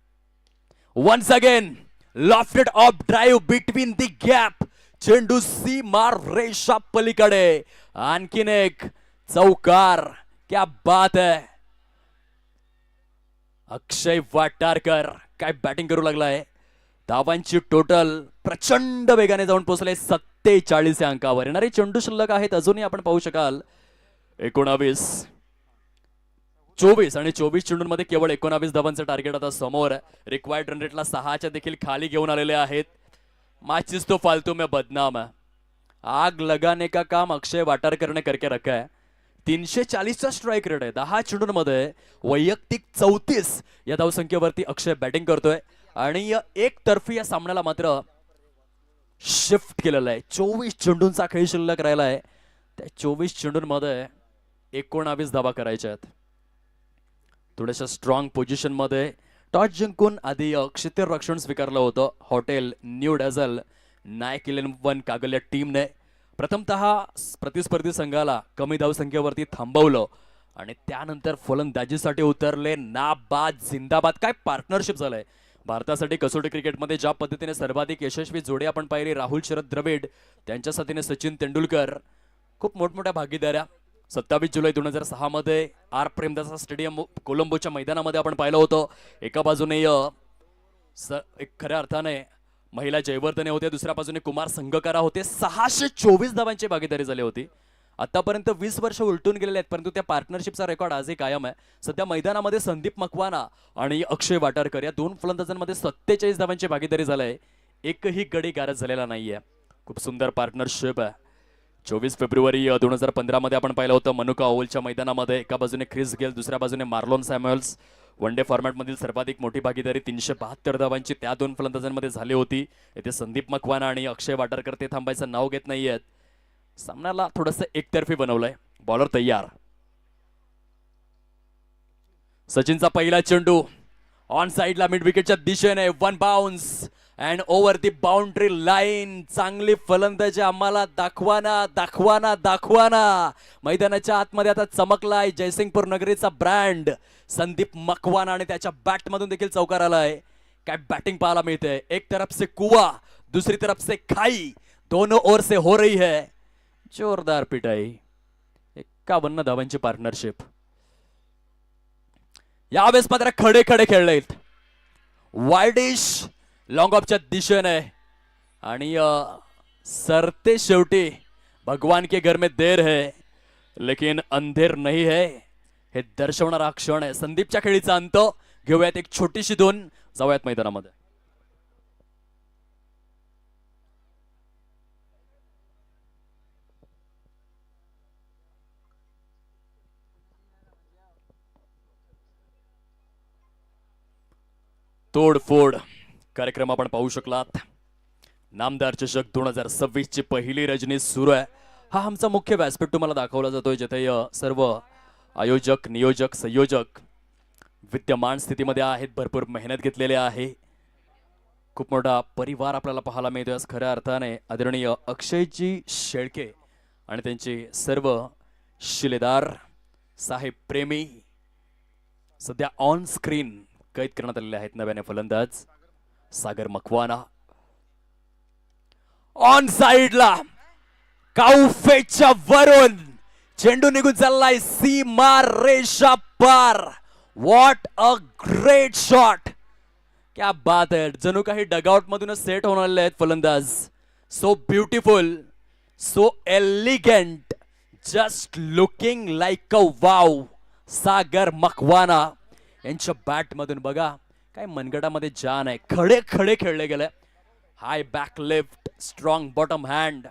Once again lofted off drive between the gap. चेंडू सीमा रेषा पलीकडे. आणखीन एक चौकार. क्या बात है. अक्षय वाटारकर काय बॅटिंग करू लागलाय. धावांची टोटल प्रचंड वेगाने जाऊन पोहोचले 47 या अंकावर. येणारे चेंडू शिल्लक आहेत अजूनही आपण पाहू शकाल 19, 24 आणि 24 चेंडूंमध्ये केवळ 19 धावांचं टार्गेट आता समोर. रिक्वायर्ड रन रेटला 6च्या देखील खाली घेऊन आलेले आहेत. माचिस तो फालतू में बदनाम है. आग लगाने का काम अक्षय वाटारकर ने करके रखा है. 340चा स्ट्राईक रेट आहे. 10 चेंडूंमध्ये वैयक्तिक 34 या धावसंख्येवरती अक्षय बॅटिंग करतोय आणि एक तर्फी या सामन्याला मात्र शिफ्ट केलेला आहे. 24 चेंडूंचा खेळ शिल्लक राहिला आहे. त्या 24 चेंडूंमध्ये 19 धावा करायच्या आहेत. थोड्याशा स्ट्रॉंग पोझिशन मध्ये टॉस जिंकून आधी क्षेत्ररक्षण स्वीकारलं होतं हॉटेल न्यू डॅझल नायक 11 कागल या टीमने प्रथमतः प्रतिस्पर्धी संघाला कमी धावसंख्येवरती थांबवलं आणि त्यानंतर फलंदाजीसाठी उतरले. नाबाद जिंदाबाद, काय पार्टनरशिप झालंय भारतासाठी कसोटी क्रिकेटमध्ये. ज्या पद्धतीने सर्वाधिक यशस्वी जोडी आपण पाहिली राहुल शरद द्रविड, त्यांच्या साथीने सचिन तेंडुलकर, खूप मोठमोठ्या भागीदाऱ्या. 27 जुलै 2006 मध्ये आर प्रेमदासा स्टेडियम कोलंबोच्या मैदानामध्ये आपण पाहिलं होतं. एका बाजूने एक खऱ्या अर्थाने महिला जयवर्धने होते, दुसऱ्या बाजूने कुमार संगकारा होते. 624 धावांची भागीदारी झाली होती. आतापर्यंत 20 वर्ष उलटून गेलेले आहेत, परंतु त्या पार्टनरशिपचा रेकॉर्ड आजही कायम आहे. सध्या मैदानामध्ये संदीप मकवाना आणि अक्षय वाटारकर या दोन फलंदाजांमध्ये 47 धावांची भागीदारी झाली. एकही गडी गारद झालेला नाहीये. खूप सुंदर पार्टनरशिप आहे. 24 फेब्रुवारी 2015 मध्ये आपण पाहिलं होतं मनुका ओव्हलच्या मैदानामध्ये. एका बाजूने ख्रिस गेल, दुसऱ्या बाजूने मार्लोन सॅम्युएल्स. वन डे फॉर्मॅटमधील सर्वाधिक मोठी भागीदारी 372 धावांची त्या दोन फलंदाजांमध्ये झाली होती. येथे संदीप मकवाना आणि अक्षय वाटारकर ते थांबायचं नाव घेत नाहीयेत. सामन्याला थोडंसं एकतर्फी बनवलंय. बॉलर तयार. सचिनचा पहिला चेंडू ऑन साइडला मिड विकेटच्या दिशेने. One bounce and over the boundary line. चांगली फलंदाजी आम्हाला दाखवाना दाखवाना दाखवाना. मैदानाच्या आतमध्ये आता चमकलाय जयसिंगपूर नगरीचा ब्रँड संदीप मकवाना आणि त्याच्या बॅटमधून देखील चौकार आलाय. काय बॅटिंग पाहायला मिळते. एक तरफ से कुआ, दूसरी तरफ से खाई, दोनों ओर से हो रही है जोरदार पिटाई. 51 धावांची पार्टनरशिप. यावेळेस मात्र खडे खडे खेळलेत. वाईडिश लॉंग ऑफच्या दिशेने आणि सरते शेवटी. भगवान के घर में देर है लेकिन अंधेर नहीं है हे दर्शवणारा क्षण आहे. संदीपच्या खेळीचा अंत. घेऊयात एक छोटीशी दोन, जाऊयात मैदानामध्ये. तोडफोड कार्यक्रम आपण पाहू शकलात. नामदार चषक 2026 ची पहिली रजनी सुरू आहे. हा आमचा मुख्य व्यासपीठ तुम्हाला दाखवला जातोय, जिथे सर्व आयोजक, नियोजक, संयोजक विद्यमान स्थितीमध्ये आहेत. भरपूर मेहनत घेतलेली आहे. खूप मोठा परिवार आपल्याला पाहायला मिळतोय. खऱ्या अर्थाने आदरणीय अक्षयजी शेळके आणि त्यांचे सर्व शिलेदार साहेब प्रेमी सध्या ऑन स्क्रीन कैद करण्यात आलेले आहेत. नव्याने फलंदाज सागर मकवाना ऑन साइडला. काउफेच्या वरून चेंडू निघून चाललाय सीमा रेषा पार. What a great shot. क्या बात है. जणू काही डगआउट मधूनच सेट होऊन आलेले आहेत फलंदाज. So beautiful, so elegant, just looking like a wow. Sagar Makwana यांच्या बॅट मधून बघा काय मनगटामध्ये जान आहे. खडे खडे खेळले गेले. High back left, strong bottom hand,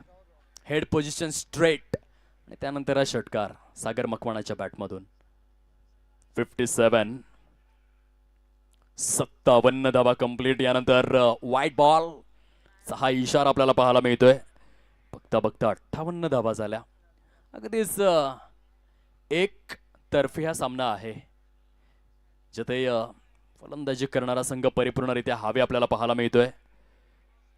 head position straight आणि त्यानंतर हा षटकार सागर मकवानाच्या बॅटमधून. 57 धावा कंप्लीट. यानंतर व्हाईट बॉल हा इशारा आपल्याला पाहायला मिळतोय. बघता बघता 58 धावा झाल्या. अगदीच एक तर्फी हा सामना आहे, जिथे फलंदाजी करणारा संघ परिपूर्णरित्या हवे आपल्याला पाहायला मिळतोय.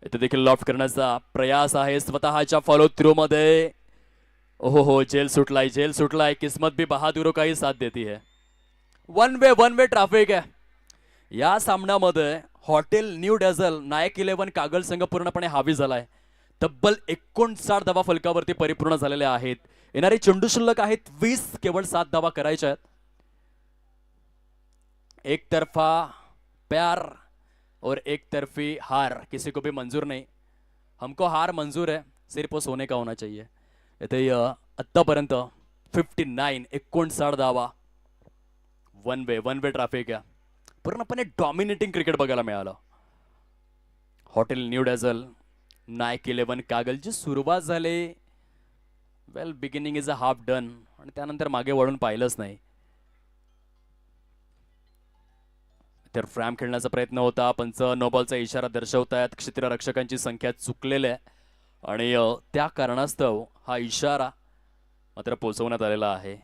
इथे देखील लॉफ्ट करण्याचा प्रयास आहे स्वतःच्या फॉलो थ्रू मध्ये. ओहो, जेल सुटलाय, जेल सुटलाय. किस्मत भी बहादुरो काही साथ देती है. वन वे ट्रॅफिक आहे या सामन्यामध्ये. हॉटेल न्यू डॅझल नायक 11 कागल संघ पूर्णपणे हावी झालाय. तब्बल 59 धावा फलकावरती परिपूर्ण झालेल्या आहेत. येणारे चेंडू शिल्लक आहेत 20. केवळ 7 धावा करायच्या आहेत. एक तरफा प्यार और एक तरफी हार किसी को भी मंजूर नहीं. हमको हार मंजूर है, सिर्फ वो सोने का होना चाहिए. इथे आत्तापर्यंत 59 धावा. वन वे ट्रॅफिक आहे. पूर्णपणे डॉमिनेटिंग क्रिकेट बघायला मिळालं. हॉटेल न्यू डॅझल नायक 11 कागलची सुरुवात झाली. Well, beginning is a half done आणि त्यानंतर मागे वळून पाहिलंच नाही. तर फ्रॅम खेळण्याचा प्रयत्न होता. पंच नो बॉलचा इशारा दर्शवतायत. क्षेत्ररक्षकांची संख्या चुकलेली आहे आणि त्या कारणास्तव हा इशारा मात्र पोहोचवण्यात आलेला आहे.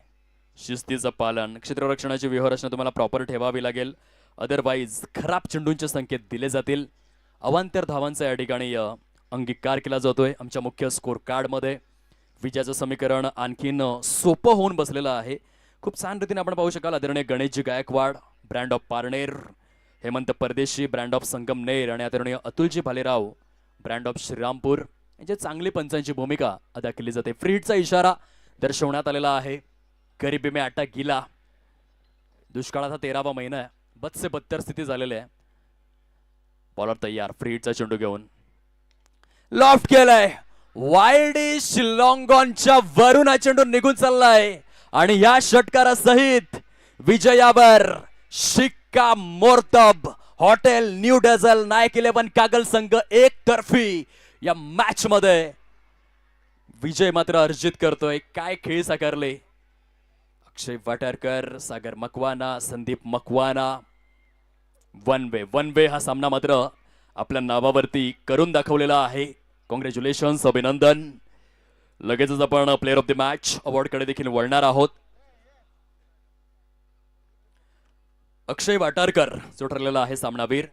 शिस्तीचं पालन, क्षेत्ररक्षणाची व्यूहरचना तुम्हाला प्रॉपर ठेवावी लागेल. अदरवाईज खराब चेंडूंच्या संख्येत दिले जातील. अवांतर धावांचा या ठिकाणी अंगीकार केला जातोय आमच्या मुख्य स्कोर कार्डमध्ये. विजयाचं समीकरण आणखीन सोपं होऊन बसलेलं आहे. खूप छान रीतीने आपण पाहू शकाल आदरणीय गणेशजी गायकवाड, ब्रँड ऑफ पारनेर, हेमंत परदेशी, ब्रँड ऑफ संगमनेर आणि आदरणीय अतुलजी भालेराव, ब्रँड ऑफ श्रीरामपूर यांची चांगली पंचांची भूमिका अदा केली जाते. फ्री हिटचा इशारा दर्शवण्यात आलेला आहे. गरिबी में आटा गिला, दुष्काळाचा 13वा महिना आहे. बदसे बदतर स्थिती झालेली आहे. बॉलर तयार, फ्री हिटचा चेंडू घेऊन लॉफ्ट केलाय. वाईल्डिश लॉंग ऑनच्या वरून हा चेंडू निघून चाललाय आणि या षटकारासहित विजयावर शिक्का मोर्तब. हॉटेल न्यू डेझल नायक 11 कागल संघ एकतर्फी या मॅच मध्ये विजय मात्र अर्जित करतोय. काय खेळ साकारले अक्षय वाटारकर, सागर मकवाना, संदीप मकवाना. वन वे हा सामना मात्र आपल्या नावावरती करून दाखवलेला आहे. कॉंग्रॅच्युलेशन्स, अभिनंदन. लगेचच आपण player of the match award कडे देखील वळणार आहोत. अक्षय वाटारकर जो ठरलेला आहे सामनावीर.